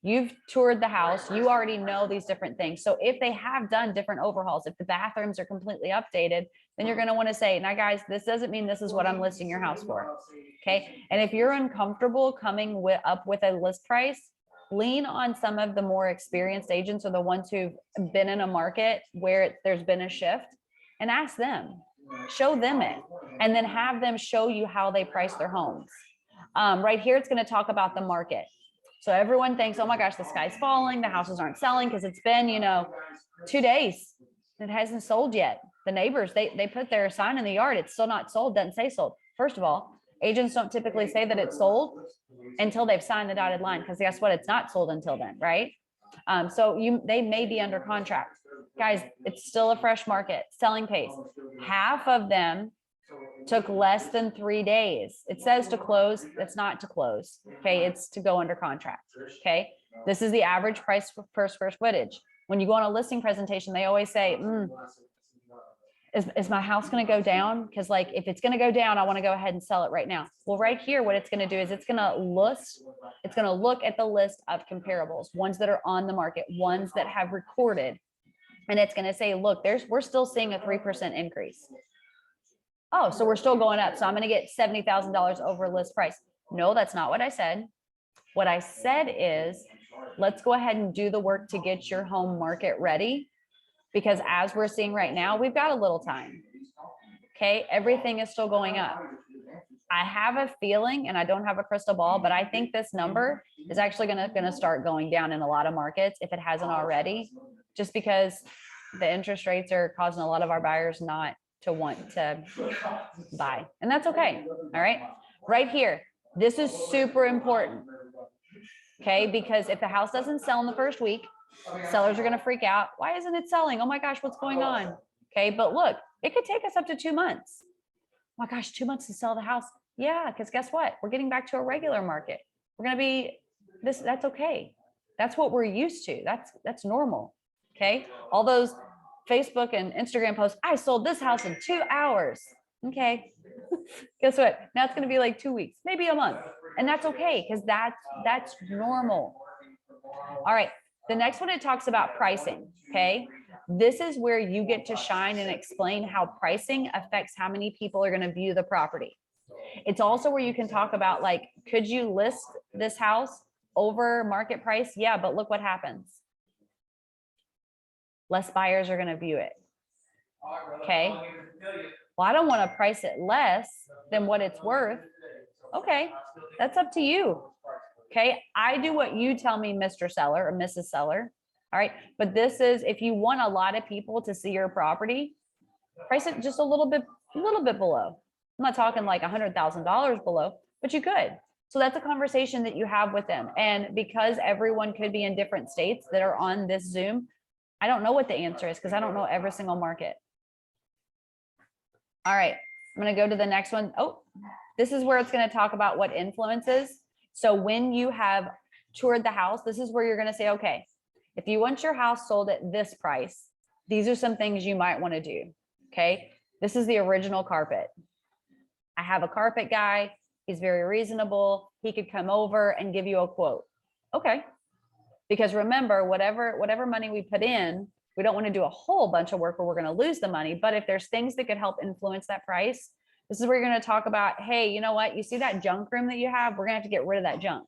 You've toured the house. You already know these different things. So if they have done different overhauls, if the bathrooms are completely updated, then you're going to want to say, now guys, this doesn't mean this is what I'm listing your house for. Okay. And if you're uncomfortable coming up with a list price, lean on some of the more experienced agents or the ones who've been in a market where there's been a shift, and ask them, show them it, and then have them show you how they price their homes. Right here, it's going to talk about the market. So everyone thinks, oh my gosh, the sky's falling. The houses aren't selling because it's been, 2 days. It hasn't sold yet. The neighbors, they put their sign in the yard. It's still not sold. Doesn't say sold. First of all, agents don't typically say that it's sold until they've signed the dotted line, because guess what? It's not sold until then, right? So they may be under contract. Guys, it's still a fresh market, selling pace. Half of them took less than 3 days. It says to close. It's not to close. Okay. It's to go under contract. Okay. This is the average price per square footage. When you go on a listing presentation, they always say, is my house going to go down? Because if it's going to go down, I want to go ahead and sell it right now. Well, right here, what it's going to do is it's going to look at the list of comparables, ones that are on the market, ones that have recorded. And it's going to say, look, we're still seeing a 3% increase. Oh, so we're still going up. So I'm going to get $70,000 over list price. No, that's not what I said. What I said is, let's go ahead and do the work to get your home market ready. Because as we're seeing right now, we've got a little time. Okay. Everything is still going up. I have a feeling, and I don't have a crystal ball, but I think this number is actually going to start going down in a lot of markets if it hasn't already, just because the interest rates are causing a lot of our buyers not to want to buy. And that's okay. All right. Right here. This is super important. Okay. Because if the house doesn't sell in the first week, sellers are going to freak out. Why isn't it selling? Oh my gosh, what's going on? Okay. But look, it could take us up to 2 months. Oh my gosh, 2 months to sell the house. Yeah. Because guess what? We're getting back to a regular market. We're going to be this. That's okay. That's what we're used to. That's normal. Okay. All those Facebook and Instagram posts, I sold this house in 2 hours. Okay. Guess what? Now it's going to be like 2 weeks, maybe a month. And that's okay, because that's normal. All right. The next one, it talks about pricing. Okay. This is where you get to shine and explain how pricing affects how many people are going to view the property. It's also where you can talk about, like, could you list this house over market price? Yeah, but look what happens. Less buyers are going to view it. Okay. Well, I don't want to price it less than what it's worth. Okay. That's up to you. Okay. I do what you tell me, Mr. Seller or Mrs. Seller. All right. But this is, if you want a lot of people to see your property, price it just a little bit below. I'm not talking like $100,000 below, but you could. So that's a conversation that you have with them. And because everyone could be in different states that are on this Zoom, I don't know what the answer is, because I don't know every single market. All right, I'm going to go to the next one. Oh, this is where it's going to talk about what influences. So when you have toured the house, this is where you're going to say, okay, if you want your house sold at this price, these are some things you might want to do. Okay, this is the original carpet. I have a carpet guy. He's very reasonable. He could come over and give you a quote. Okay. Because remember, whatever money we put in, we don't want to do a whole bunch of work where we're going to lose the money. But if there's things that could help influence that price, this is where you're going to talk about, hey, you know what? You see that junk room that you have? We're going to have to get rid of that junk.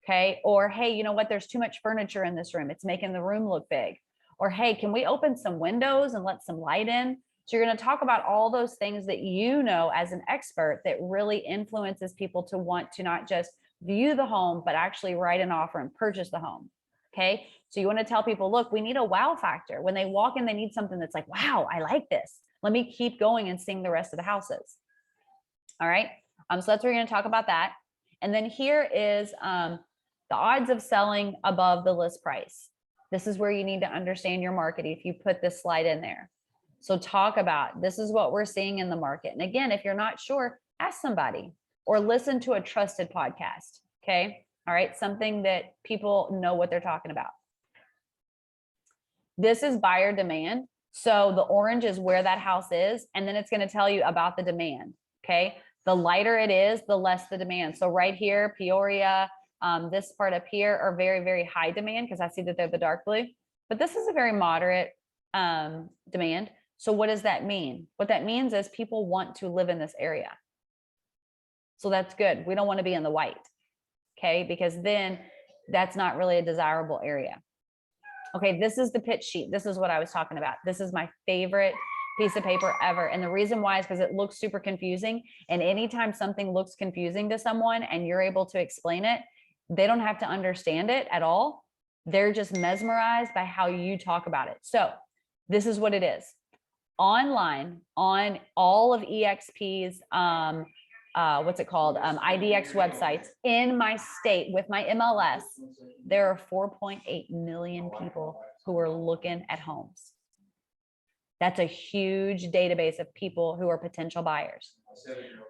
Okay. Or, hey, you know what? There's too much furniture in this room. It's making the room look big. Or, hey, can we open some windows and let some light in? So you're going to talk about all those things that you know as an expert that really influences people to want to not just view the home, but actually write an offer and purchase the home. Okay. So you want to tell people, look, we need a wow factor. When they walk in, they need something that's like, wow, I like this. Let me keep going and seeing the rest of the houses. All right. So that's where we're going to talk about that. And then here is the odds of selling above the list price. This is where you need to understand your market if you put this slide in there. So talk about, this is what we're seeing in the market. And again, if you're not sure, ask somebody or listen to a trusted podcast. Okay. All right. Something that people know what they're talking about. This is buyer demand. So the orange is where that house is. And then it's going to tell you about the demand. Okay. The lighter it is, the less the demand. So right here, Peoria, this part up here are very, very high demand, because I see that they're the dark blue, but this is a very moderate demand. So what does that mean? What that means is people want to live in this area. So that's good. We don't want to be in the white. Okay. Because then that's not really a desirable area. Okay. This is the pitch sheet. This is what I was talking about. This is my favorite piece of paper ever. And the reason why is because it looks super confusing. And anytime something looks confusing to someone and you're able to explain it, they don't have to understand it at all. They're just mesmerized by how you talk about it. So this is what it is. Online on all of EXP's, what's it called? IDX websites in my state with my MLS, there are 4.8 million people who are looking at homes. That's a huge database of people who are potential buyers.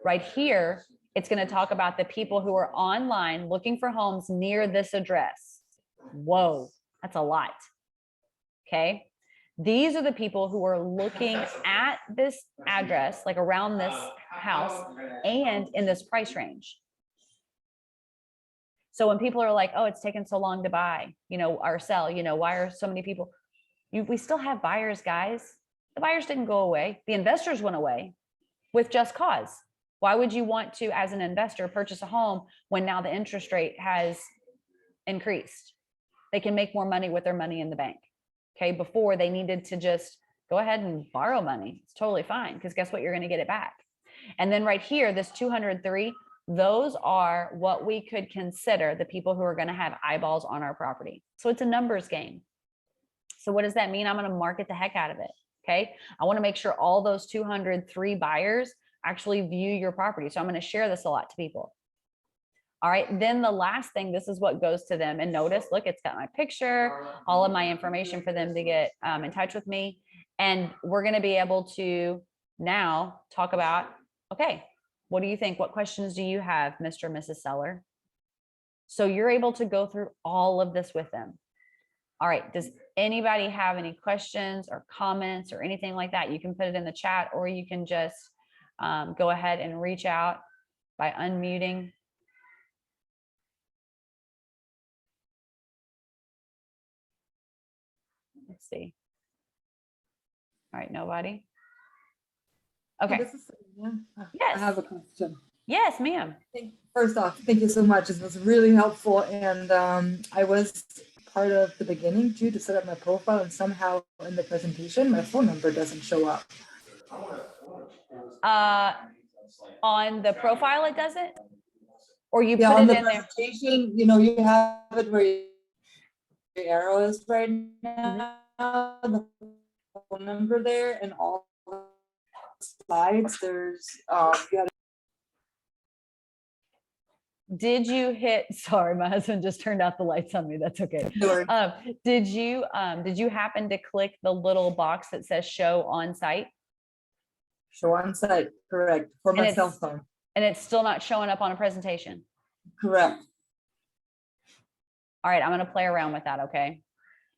Right here, it's going to talk about the people who are online looking for homes near this address. Whoa, that's a lot. Okay. These are the people who are looking at this address, like around this house and in this price range. So when people are like, oh, it's taken so long to buy, or sell, why are so many people? We still have buyers, guys. The buyers didn't go away. The investors went away with just cause. Why would you want to, as an investor, purchase a home when now the interest rate has increased? They can make more money with their money in the bank. Okay, before they needed to just go ahead and borrow money. It's totally fine, because guess what? You're going to get it back. And then right here, this 203, those are what we could consider the people who are going to have eyeballs on our property. So it's a numbers game. So what does that mean? I'm going to market the heck out of it. Okay, I want to make sure all those 203 buyers actually view your property. So I'm going to share this a lot to people. All right, then the last thing, this is what goes to them. And notice, look, it's got my picture, all of my information for them to get in touch with me. And we're going to be able to now talk about, okay, what do you think? What questions do you have, Mr. or Mrs. Seller? So you're able to go through all of this with them. All right, does anybody have any questions or comments or anything like that? You can put it in the chat, or you can just go ahead and reach out by unmuting. Let's see. All right, nobody. Okay. Yes. I have a question. Yes, ma'am. First off, thank you so much. This was really helpful. And I was part of the beginning too to set up my profile, and somehow in the presentation, my phone number doesn't show up. On the profile, it doesn't? Or you Yeah, put on it the in there? presentation, you know, you have it where your arrow is right now, the phone number there, and all the slides, there's, you have Did you hit, sorry, my husband just turned out the lights on me. That's okay. Sure. Did you happen to click the little box that says show on site? show on site, correct, for my cell phone. And it's still not showing up on a presentation? Correct. All right, I'm gonna play around with that, okay?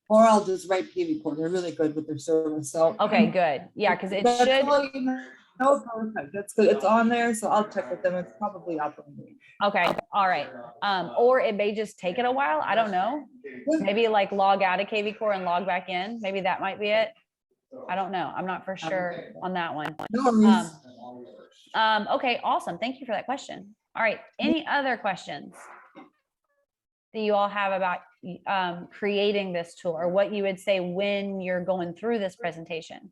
Or I'll just write kvCORE. They're really good with their service. So Okay, good. Yeah, because it that's should. all you know. No, perfect. That's good. It's on there, so I'll check with them. It's probably up on me. Okay, all right. Or it may just take it a while. I don't know. Maybe like log out of kvCORE and log back in. Maybe that might be it. I don't know. I'm not for sure on that one. No worries. Okay, awesome. Thank you for that question. All right, any other questions that you all have about creating this tool, or what you would say when you're going through this presentation?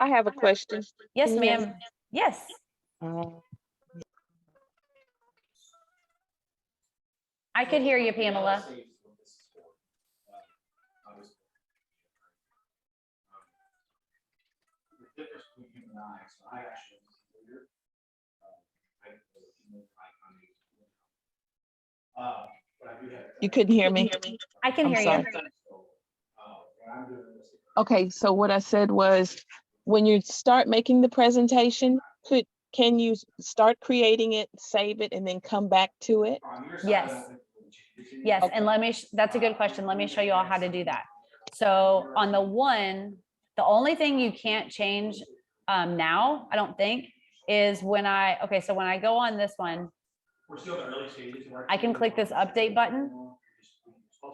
I have a question. Yes, Can you hear ma'am. Yes. I could hear you, Pamela. You couldn't hear me? I can I'm hear sorry. you. Okay, so what I said was, when you start making the presentation, can you start creating it, save it, and then come back to it? Yes. Yes, Okay. and that's a good question. Let me show you all how to do that. So on the one, the only thing you can't change now, I don't think, is when I go on this one, I can click this update button.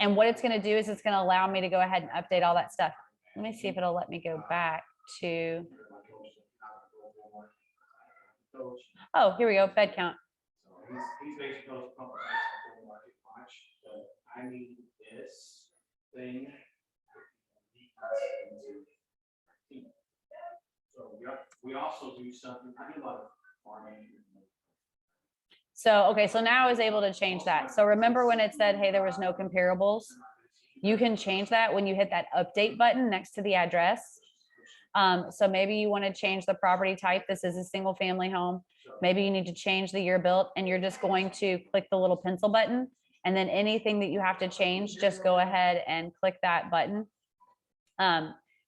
And what it's going to do is it's going to allow me to go ahead and update all that stuff. Let me see if it'll let me go back to. Oh, here we go. Bed count. He's basically I need this thing. So we also do something. I do a lot of farming. So, okay, so now I was able to change that. So remember when it said, hey, there was no comparables? You can change that when you hit that update button next to the address. So maybe you want to change the property type. This is a single family home. Maybe you need to change the year built, and you're just going to click the little pencil button. And then anything that you have to change, just go ahead and click that button.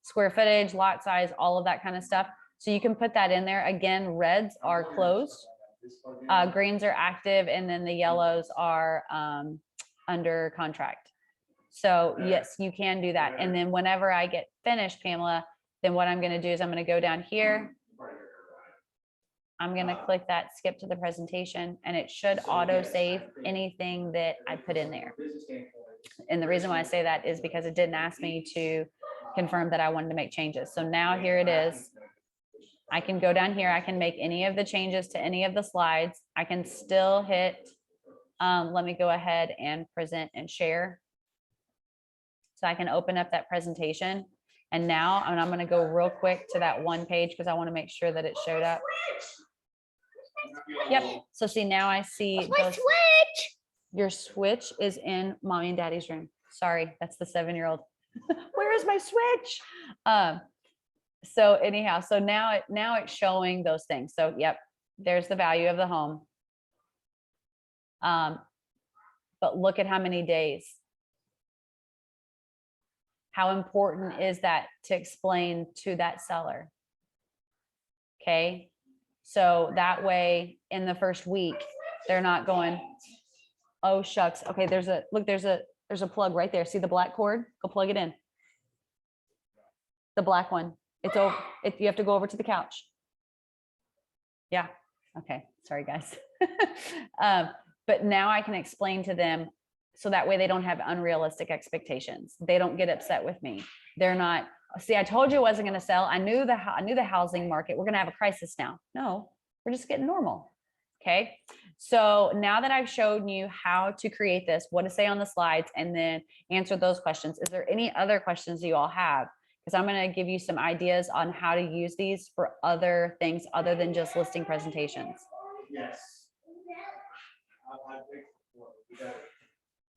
Square footage, lot size, all of that kind of stuff. So you can put that in there. Again, reds are closed. Greens are active, and then the yellows are under contract. So yes, you can do that. And then whenever I get finished, Pamela, then what I'm going to do is I'm going to go down here. I'm going to click that skip to the presentation, and it should auto save anything that I put in there. And the reason why I say that is because it didn't ask me to confirm that I wanted to make changes. So now here it is. I can go down here. I can make any of the changes to any of the slides. I can still hit, let me go ahead and present and share. So I can open up that presentation. And now I'm going to go real quick to that one page because I want to make sure that it showed up. Yep. So see, now I see switch. Your switch is in mommy and daddy's room. Sorry, that's the 7-year-old. Where is my switch? So anyhow, so now it's showing those things. So yep, there's the value of the home. But look at how many days. How important is that to explain to that seller? Okay, so that way in the first week, they're not going, oh shucks. Okay, there's a plug right there. See the black cord? Go plug it in. The black one. It's over. You have to go over to the couch. Yeah. Okay. Sorry, guys. But now I can explain to them so that way they don't have unrealistic expectations. They don't get upset with me. They're not, see, I told you it wasn't going to sell. I knew the housing market. We're going to have a crisis now. No, we're just getting normal. Okay. So now that I've shown you how to create this, what to say on the slides, and then answer those questions, is there any other questions you all have? Because I'm going to give you some ideas on how to use these for other things other than just listing presentations. Yes.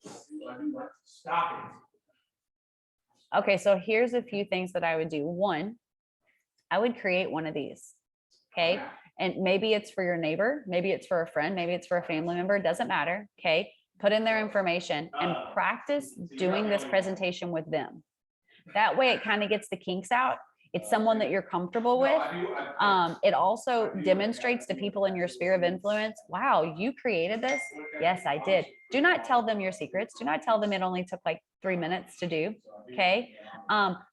I think we gotta stop it. Okay, so here's a few things that I would do. One, I would create one of these. Okay. And maybe it's for your neighbor, maybe it's for a friend, maybe it's for a family member, it doesn't matter. Okay. Put in their information and practice doing this presentation with them. That way it kind of gets the kinks out. It's someone that you're comfortable with. It also demonstrates to people in your sphere of influence, wow, you created this? Yes, I did. Do not tell them your secrets. Do not tell them it only took like 3 minutes to do. Okay.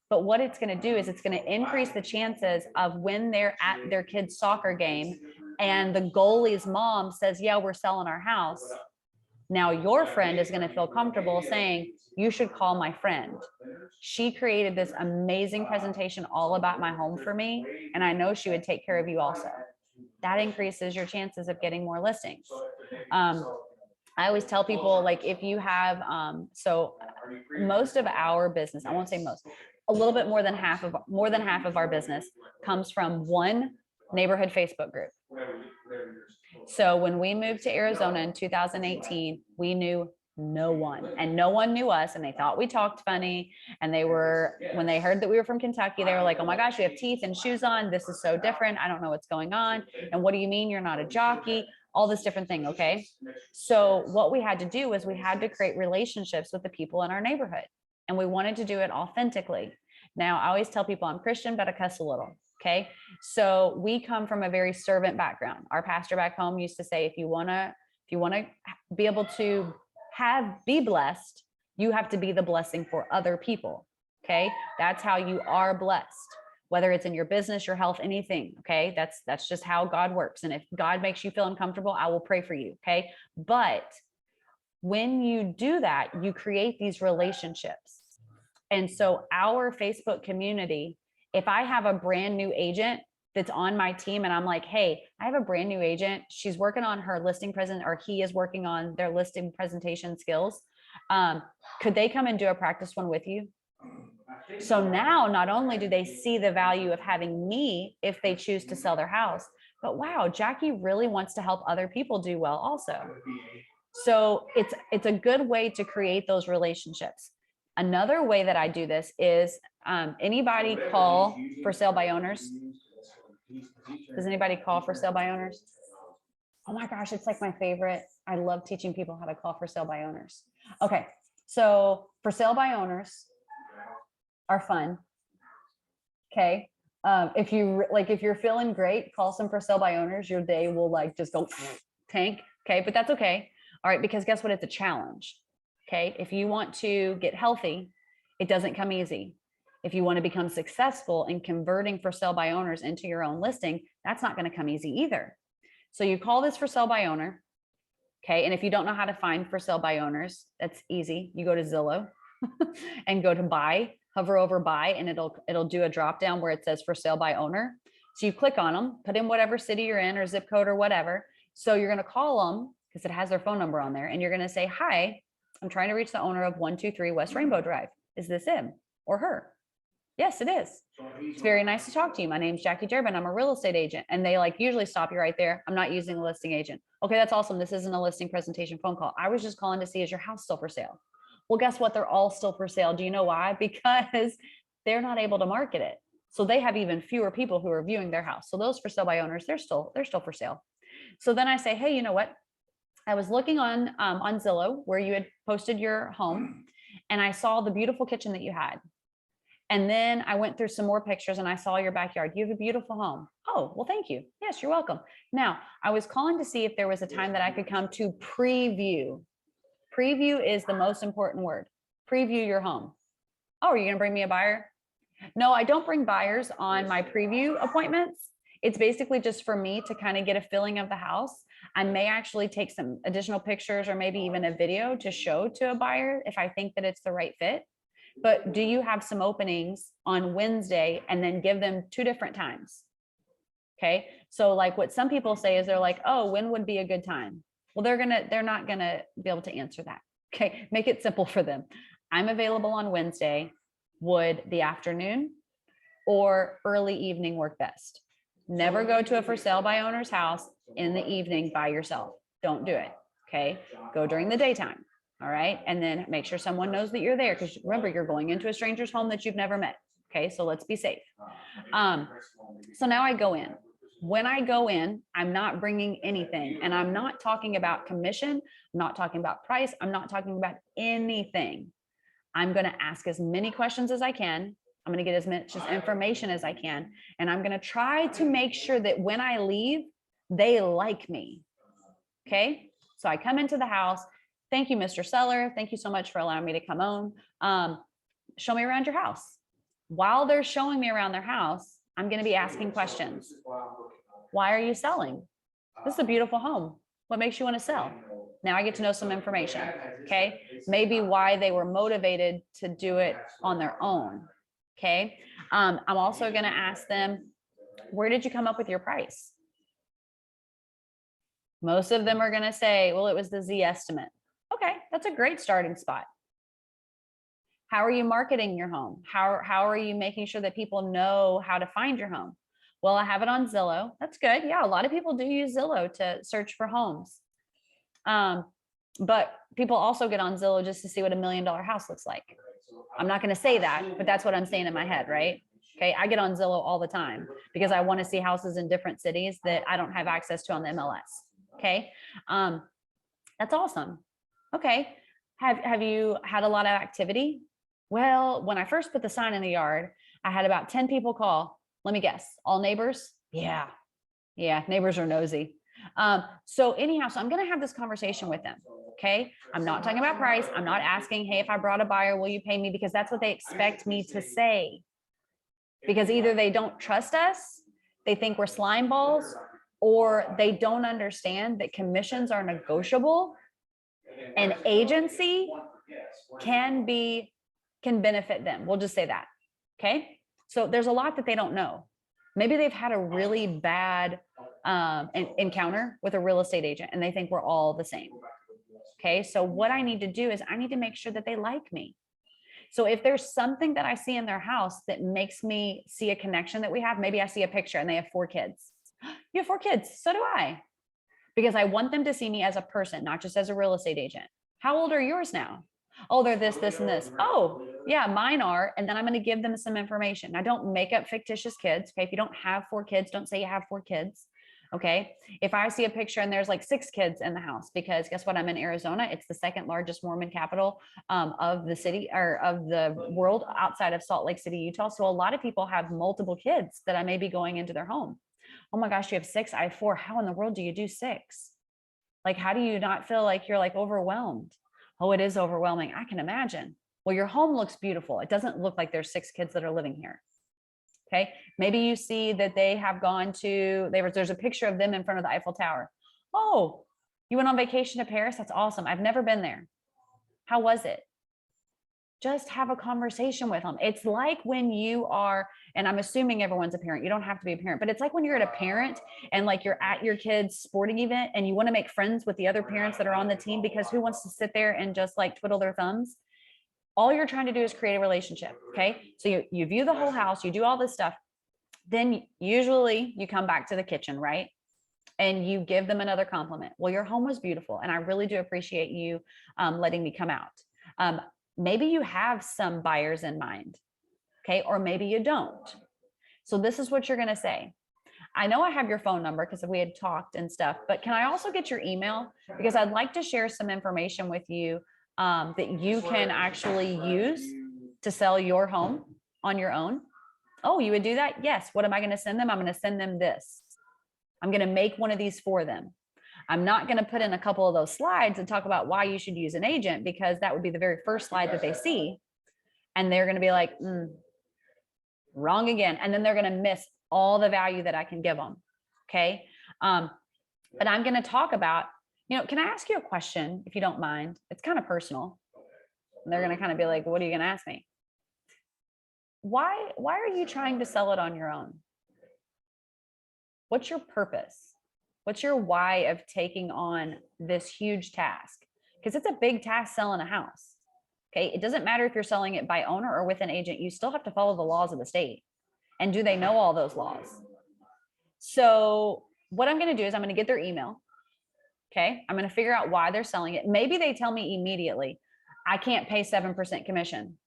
But what it's going to do is it's going to increase the chances of when they're at their kid's soccer game and the goalie's mom says, yeah, we're selling our house. Now your friend is going to feel comfortable saying, you should call my friend. She created this amazing presentation all about my home for me, and I know she would take care of you also. That increases your chances of getting more listings. I always tell people, like, if you have, so most of our business, I won't say most, a little bit more than half of our business comes from one neighborhood Facebook group. So when we moved to Arizona in 2018, we knew no one, and no one knew us, and they thought we talked funny. And they were, when they heard that we were from Kentucky, they were like, oh my gosh, we have teeth and shoes on. This is so different. I don't know what's going on. And what do you mean you're not a jockey? All this different thing. Okay. So what we had to do was we had to create relationships with the people in our neighborhood, and we wanted to do it authentically. Now, I always tell people I'm Christian, but I cuss a little. Okay. So we come from a very servant background. Our pastor back home used to say, if you want to be able to be blessed, you have to be the blessing for other people. Okay. That's how you are blessed, whether it's in your business, your health, anything. Okay. That's just how God works. And if God makes you feel uncomfortable, I will pray for you. Okay. But when you do that, you create these relationships. And so our Facebook community, if I have a brand new agent that's on my team and I'm like, hey, I have a brand new agent, she's working on her listing or he is working on their listing presentation skills. Could they come and do a practice one with you? So now not only do they see the value of having me if they choose to sell their house, but wow, Jackie really wants to help other people do well also. So it's a good way to create those relationships. Another way that I do this is anybody call for sale by owners? Does anybody call for sale by owners? Oh my gosh, it's like my favorite. I love teaching people how to call for sale by owners. Okay, so for sale by owners are fun. Okay, if you're feeling great, call some for sale by owners. Your day will like just go tank. Okay, but that's okay. All right, because guess what? It's a challenge. Okay, if you want to get healthy, it doesn't come easy. If you want to become successful in converting for sale by owners into your own listing, that's not going to come easy either. So you call this for sale by owner. Okay, and if you don't know how to find for sale by owners, that's easy. You go to Zillow and go to buy, hover over buy, and it'll do a drop down where it says for sale by owner. So you click on them, put in whatever city you're in or zip code or whatever. So you're going to call them because it has their phone number on there, and you're going to say, hi, I'm trying to reach the owner of 123 West Rainbow Drive. Is this him or her? Yes, it is. It's very nice to talk to you. My name's Jackie Durbin. I'm a real estate agent. And they like usually stop you right there. I'm not using a listing agent. Okay, that's awesome. This isn't a listing presentation phone call. I was just calling to see, is your house still for sale? Well, guess what? They're all still for sale. Do you know why? Because they're not able to market it. So they have even fewer people who are viewing their house. So those for sale by owners, they're still for sale. So then I say, hey, you know what? I was looking on Zillow where you had posted your home, and I saw the beautiful kitchen that you had. And then I went through some more pictures and I saw your backyard. You have a beautiful home. Oh, well, thank you. Yes, you're welcome. Now, I was calling to see if there was a time that I could come to preview. Preview is the most important word. Preview your home. Oh, are you going to bring me a buyer? No, I don't bring buyers on my preview appointments. It's basically just for me to kind of get a feeling of the house. I may actually take some additional pictures or maybe even a video to show to a buyer if I think that it's the right fit. But do you have some openings on Wednesday, and then give them 2 different times? Okay. So like what some people say is they're like, oh, when would be a good time? Well, they're not gonna be able to answer that. Okay. Make it simple for them. I'm available on Wednesday. Would the afternoon or early evening work best? Never go to a for sale by owner's house in the evening by yourself. Don't do it. Okay. Go during the daytime. All right. And then make sure someone knows that you're there, because remember, you're going into a stranger's home that you've never met. Okay. So let's be safe. So now I go in. When I go in, I'm not bringing anything, and I'm not talking about commission. I'm not talking about price. I'm not talking about anything. I'm going to ask as many questions as I can. I'm going to get as much information as I can. And I'm going to try to make sure that when I leave, they like me. Okay. So I come into the house. Thank you, Mr. Seller. Thank you so much for allowing me to come on. Show me around your house. While they're showing me around their house, I'm going to be asking questions. Why are you selling? This is a beautiful home. What makes you want to sell? Now I get to know some information. Okay. Maybe why they were motivated to do it on their own. Okay. I'm also going to ask them, where did you come up with your price? Most of them are going to say, well, it was the Z estimate. Okay. That's a great starting spot. How are you marketing your home? How are you making sure that people know how to find your home? Well, I have it on Zillow. That's good. Yeah, a lot of people do use Zillow to search for homes. But people also get on Zillow just to see what $1 million house looks like. I'm not going to say that, but that's what I'm saying in my head, right? Okay, I get on Zillow all the time because I want to see houses in different cities that I don't have access to on the MLS. Okay, that's awesome. Okay, have you had a lot of activity? Well, when I first put the sign in the yard, I had about 10 people call. Let me guess, all neighbors? Yeah, neighbors are nosy. So anyhow, so I'm going to have this conversation with them. Okay. I'm not talking about price. I'm not asking, hey, if I brought a buyer, will you pay me? Because that's what they expect me to say. Because either they don't trust us, they think we're slime balls, or they don't understand that commissions are negotiable and agency can benefit them. We'll just say that. Okay. So there's a lot that they don't know. Maybe they've had a really bad encounter with a real estate agent and they think we're all the same. Okay. So what I need to do is I need to make sure that they like me. So if there's something that I see in their house that makes me see a connection that we have, maybe I see a picture and they have 4 kids. You have 4 kids. So do I. Because I want them to see me as a person, not just as a real estate agent. How old are yours now? Oh, they're this, this, and this. Oh, yeah, mine are. And then I'm going to give them some information. Now, don't make up fictitious kids. Okay. If you don't have 4 kids, don't say you have 4 kids. Okay. If I see a picture and there's like 6 kids in the house, because guess what? I'm in Arizona. It's the 2nd largest Mormon capital of the city or of the world outside of Salt Lake City, Utah. So a lot of people have multiple kids that I may be going into their home. Oh my gosh, you have 6, I have 4. How in the world do you do 6? Like, how do you not feel like you're like overwhelmed? Oh, it is overwhelming. I can imagine. Well, your home looks beautiful. It doesn't look like there's 6 kids that are living here. Okay. Maybe you see that they have gone to, there's a picture of them in front of the Eiffel Tower. Oh, you went on vacation to Paris? That's awesome. I've never been there. How was it? Just have a conversation with them. It's like when you are, and I'm assuming everyone's a parent. You don't have to be a parent, but it's like when you're at a parent and like you're at your kid's sporting event and you want to make friends with the other parents that are on the team, because who wants to sit there and just like twiddle their thumbs? All you're trying to do is create a relationship. Okay. So you view the whole house, you do all this stuff. Then usually you come back to the kitchen, right? And you give them another compliment. Well, your home was beautiful. And I really do appreciate you letting me come out. Maybe you have some buyers in mind. Okay. Or maybe you don't. So this is what you're going to say. I know I have your phone number because we had talked and stuff, but can I also get your email? Because I'd like to share some information with you that you can actually use to sell your home on your own. Oh, you would do that? Yes. What am I going to send them? I'm going to send them this. I'm going to make one of these for them. I'm not going to put in a couple of those slides and talk about why you should use an agent, because that would be the very first slide that they see. And they're going to be like, wrong again. And then they're going to miss all the value that I can give them. Okay. But I'm going to talk about, can I ask you a question if you don't mind? It's kind of personal. And they're going to kind of be like, what are you going to ask me? Why are you trying to sell it on your own? What's your purpose? What's your why of taking on this huge task? Because it's a big task selling a house. Okay. It doesn't matter if you're selling it by owner or with an agent, you still have to follow the laws of the state. And do they know all those laws? So what I'm going to do is I'm going to get their email. Okay. I'm going to figure out why they're selling it. Maybe they tell me immediately, I can't pay 7% commission.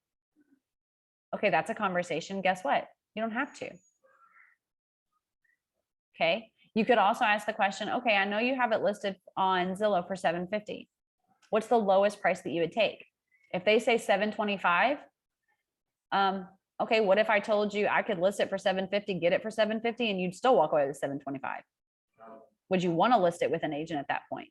Okay. That's a conversation. Guess what? You don't have to. Okay. You could also ask the question, okay, I know you have it listed on Zillow for $750. What's the lowest price that you would take? If they say $725, okay, what if I told you I could list it for $750, get it for $750, and you'd still walk away with $725? Would you want to list it with an agent at that point?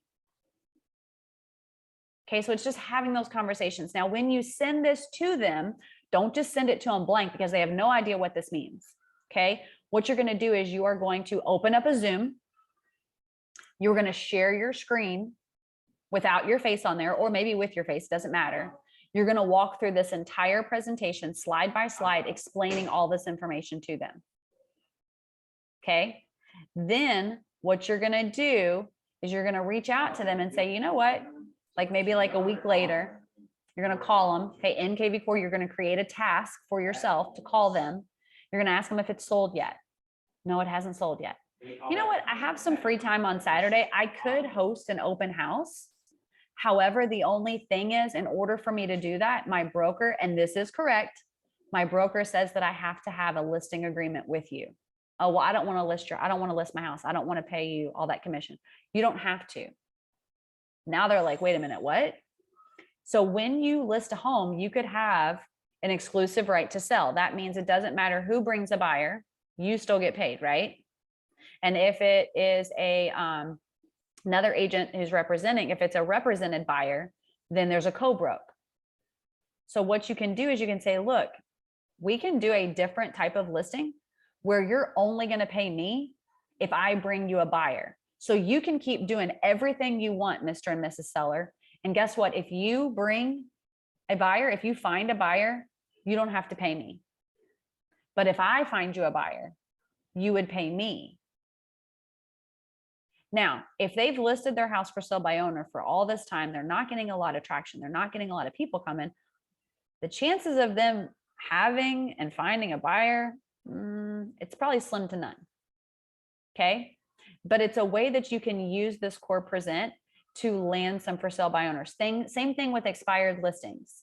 Okay, so it's just having those conversations. Now, when you send this to them, don't just send it to them blank because they have no idea what this means. Okay, what you're going to do is you are going to open up a Zoom. You're going to share your screen without your face on there, or maybe with your face, doesn't matter. You're going to walk through this entire presentation slide by slide, explaining all this information to them. Okay. Then what you're going to do is you're going to reach out to them and say, you know what, like maybe like a week later, you're going to call them. Okay. In kvCORE, you're going to create a task for yourself to call them. You're going to ask them if it's sold yet. No, it hasn't sold yet. You know what? I have some free time on Saturday. I could host an open house. However, the only thing is, in order for me to do that, my broker, and this is correct, my broker says that I have to have a listing agreement with you. Oh, well, I don't want to list my house. I don't want to pay you all that commission. You don't have to. Now they're like, wait a minute, what? So when you list a home, you could have an exclusive right to sell. That means it doesn't matter who brings a buyer, you still get paid, right? And if it is another agent who's representing, if it's a represented buyer, then there's a co-broke. So what you can do is you can say, look, we can do a different type of listing where you're only going to pay me if I bring you a buyer. So you can keep doing everything you want, Mr. and Mrs. Seller. And guess what? If you bring a buyer, if you find a buyer, you don't have to pay me. But if I find you a buyer, you would pay me. Now, if they've listed their house for sale by owner for all this time, they're not getting a lot of traction. They're not getting a lot of people coming. The chances of them having and finding a buyer, it's probably slim to none. Okay. But it's a way that you can use this core present to land some for sale by owners. Same thing with expired listings.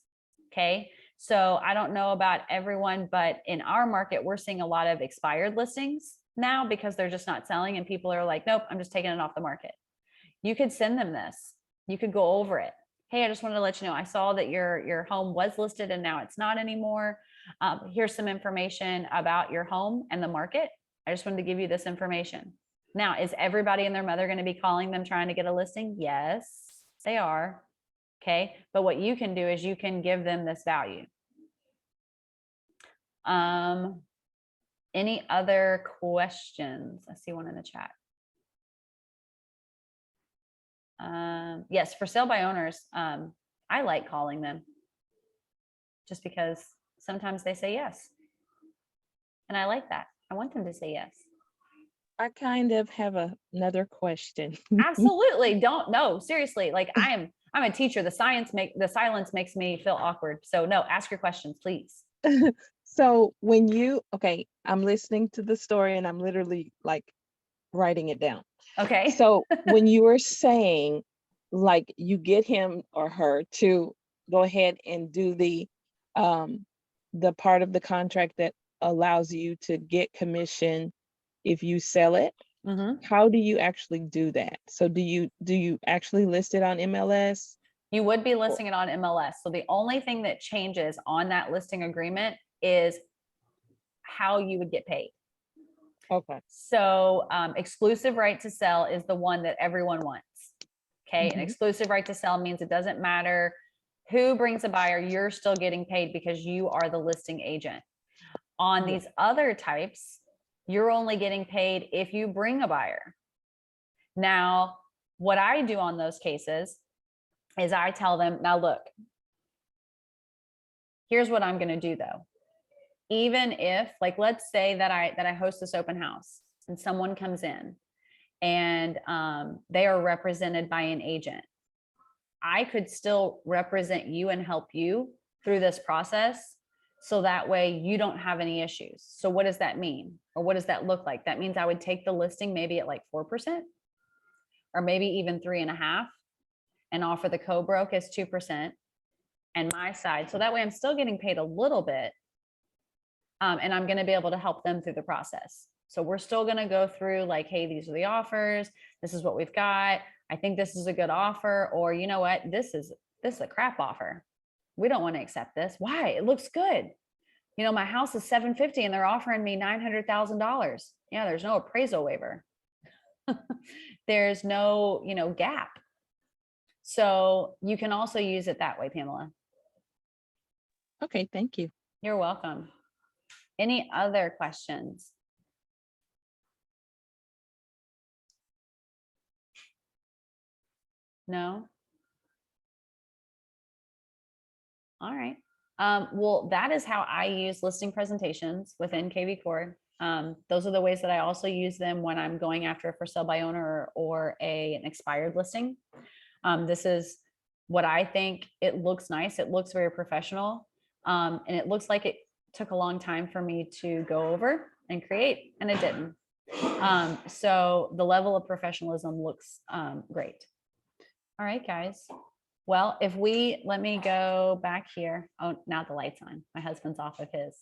Okay. So I don't know about everyone, but in our market, we're seeing a lot of expired listings now because they're just not selling and people are like, nope, I'm just taking it off the market. You could send them this. You could go over it. Hey, I just wanted to let you know, I saw that your home was listed and now it's not anymore. Here's some information about your home and the market. I just wanted to give you this information. Now, is everybody and their mother going to be calling them trying to get a listing? Yes, they are. Okay. But what you can do is you can give them this value. Any other questions? I see one in the chat. Yes, for sale by owners. I like calling them just because sometimes they say yes. And I like that. I want them to say yes. I kind of have another question. Absolutely. No, seriously. Like I'm a teacher. The silence makes me feel awkward. So no, ask your questions, please. So okay, I'm listening to the story and I'm literally like writing it down. Okay. So when you were saying like you get him or her to go ahead and do the part of the contract that allows you to get commission if you sell it, how do you actually do that? So do you actually list it on MLS? You would be listing it on MLS. So the only thing that changes on that listing agreement is how you would get paid. Okay. So exclusive right to sell is the one that everyone wants. Okay. An exclusive right to sell means it doesn't matter who brings a buyer, you're still getting paid because you are the listing agent. On these other types, You're only getting paid if you bring a buyer. Now, what I do on those cases is I tell them, now look, here's what I'm going to do though. Even if, like, let's say that I host this open house and someone comes in and they are represented by an agent, I could still represent you and help you through this process. So that way you don't have any issues. So what does that mean? Or what does that look like? That means I would take the listing maybe at like 4% or maybe even 3.5% and offer the co-broke as 2% and my side. So that way I'm still getting paid a little bit. And I'm going to be able to help them through the process. So we're still going to go through like, hey, these are the offers. This is what we've got. I think this is a good offer. Or you know what? This is a crap offer. We don't want to accept this. Why? It looks good. You know, my house is $750 and they're offering me $900,000. Yeah, there's no appraisal waiver. There's no, you know, gap. So you can also use it that way, Pamela. Okay, thank you. You're welcome. Any other questions? No? All right. Well, that is how I use listing presentations within kvCORE. Those are the ways that I also use them when I'm going after a for sale by owner or an expired listing. This is what I think. It looks nice. It looks very professional. And it looks like it took a long time for me to go over and create, and it didn't. So the level of professionalism looks great. All right, guys. Well, let me go back here. Oh, now the light's on. My husband's off of his.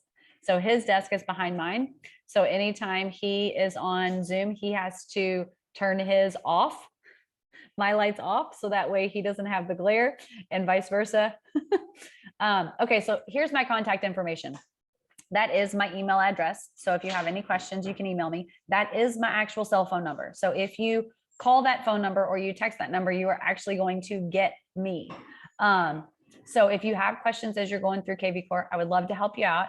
So his desk is behind mine. So anytime he is on Zoom, he has to turn his off, my light's off. So that way he doesn't have the glare and vice versa. Okay, so here's my contact information. That is my email address. So if you have any questions, you can email me. That is my actual cell phone number. So if you call that phone number or you text that number, you are actually going to get me. So if you have questions as you're going through kvCORE, I would love to help you out.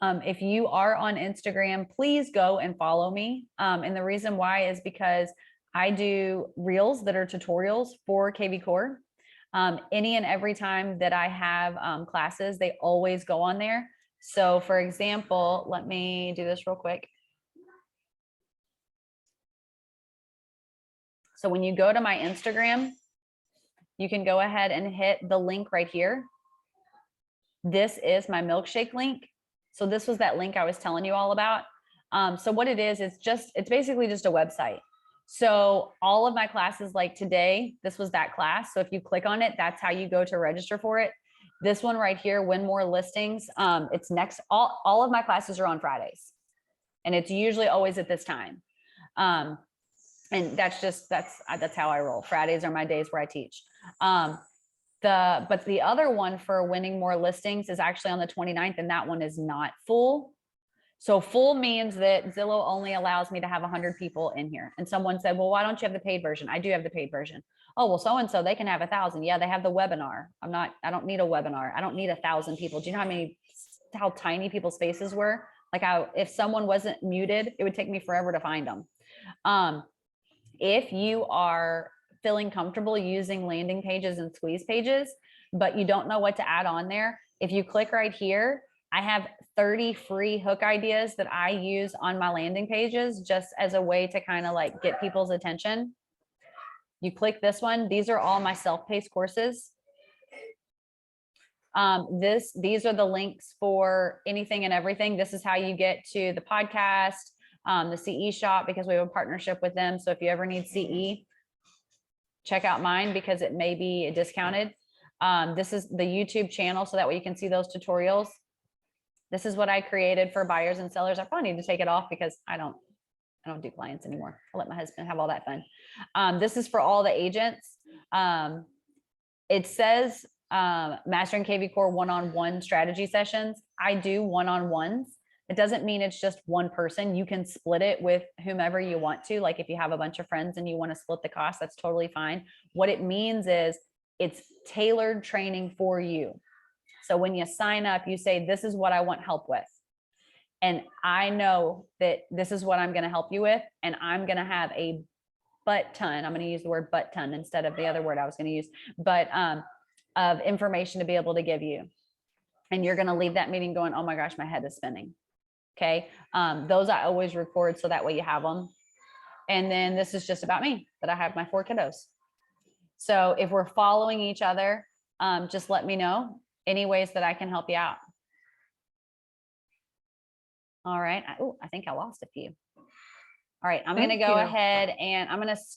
If you are on Instagram, please go and follow me. And the reason why is because I do reels that are tutorials for kvCORE. Any and every time that I have classes, they always go on there. So for example, let me do this real quick. So when you go to my Instagram, you can go ahead and hit the link right here. This is my milkshake link. So this was that link I was telling you all about. So what it is, it's basically just a website. So all of my classes, like today, this was that class. So if you click on it, that's how you go to register for it. This one right here, Win More Listings. It's next. All of my classes are on Fridays, and it's usually always at this time. And that's how I roll. Fridays are my days where I teach. But the other one for Winning More Listings is actually on the 29th, and that one is not full. So full means that Zillow only allows me to have 100 people in here. And someone said, well, why don't you have the paid version? I do have the paid version. Oh, well, so-and-so, they can have 1,000. Yeah, they have the webinar. I don't need a webinar. I don't need 1,000 people. Do you know how tiny people's faces were? Like if someone wasn't muted, it would take me forever to find them. If you are feeling comfortable using landing pages and squeeze pages, but you don't know what to add on there, if you click right here, I have 30 free hook ideas that I use on my landing pages just as a way to kind of like get people's attention. You click this one. These are all my self-paced courses. These are the links for anything and everything. This is how you get to the podcast, the CE shop, because we have a partnership with them. So if you ever need CE, check out mine because it may be discounted. This is the YouTube channel, so that way you can see those tutorials. This is what I created for buyers and sellers. I probably need to take it off because I don't do clients anymore. I'll let my husband have all that fun. This is for all the agents. It says Mastering kvCORE one-on-one strategy sessions. I do one-on-ones. It doesn't mean it's just one person. You can split it with whomever you want to. Like if you have a bunch of friends and you want to split the cost, that's totally fine. What it means is it's tailored training for you. So when you sign up, you say, this is what I want help with. And I know that this is what I'm going to help you with. And I'm going to have a butt ton. I'm going to use the word butt ton instead of the other word I was going to use, but of information to be able to give you. And you're going to leave that meeting going, oh my gosh, my head is spinning. Okay. Those I always record so that way you have them. And then this is just about me, that I have my 4 kiddos. So if we're following each other, just let me know any ways that I can help you out. All right. I think I lost a few. All right. I'm going to Thank go you. ahead and I'm going to stop.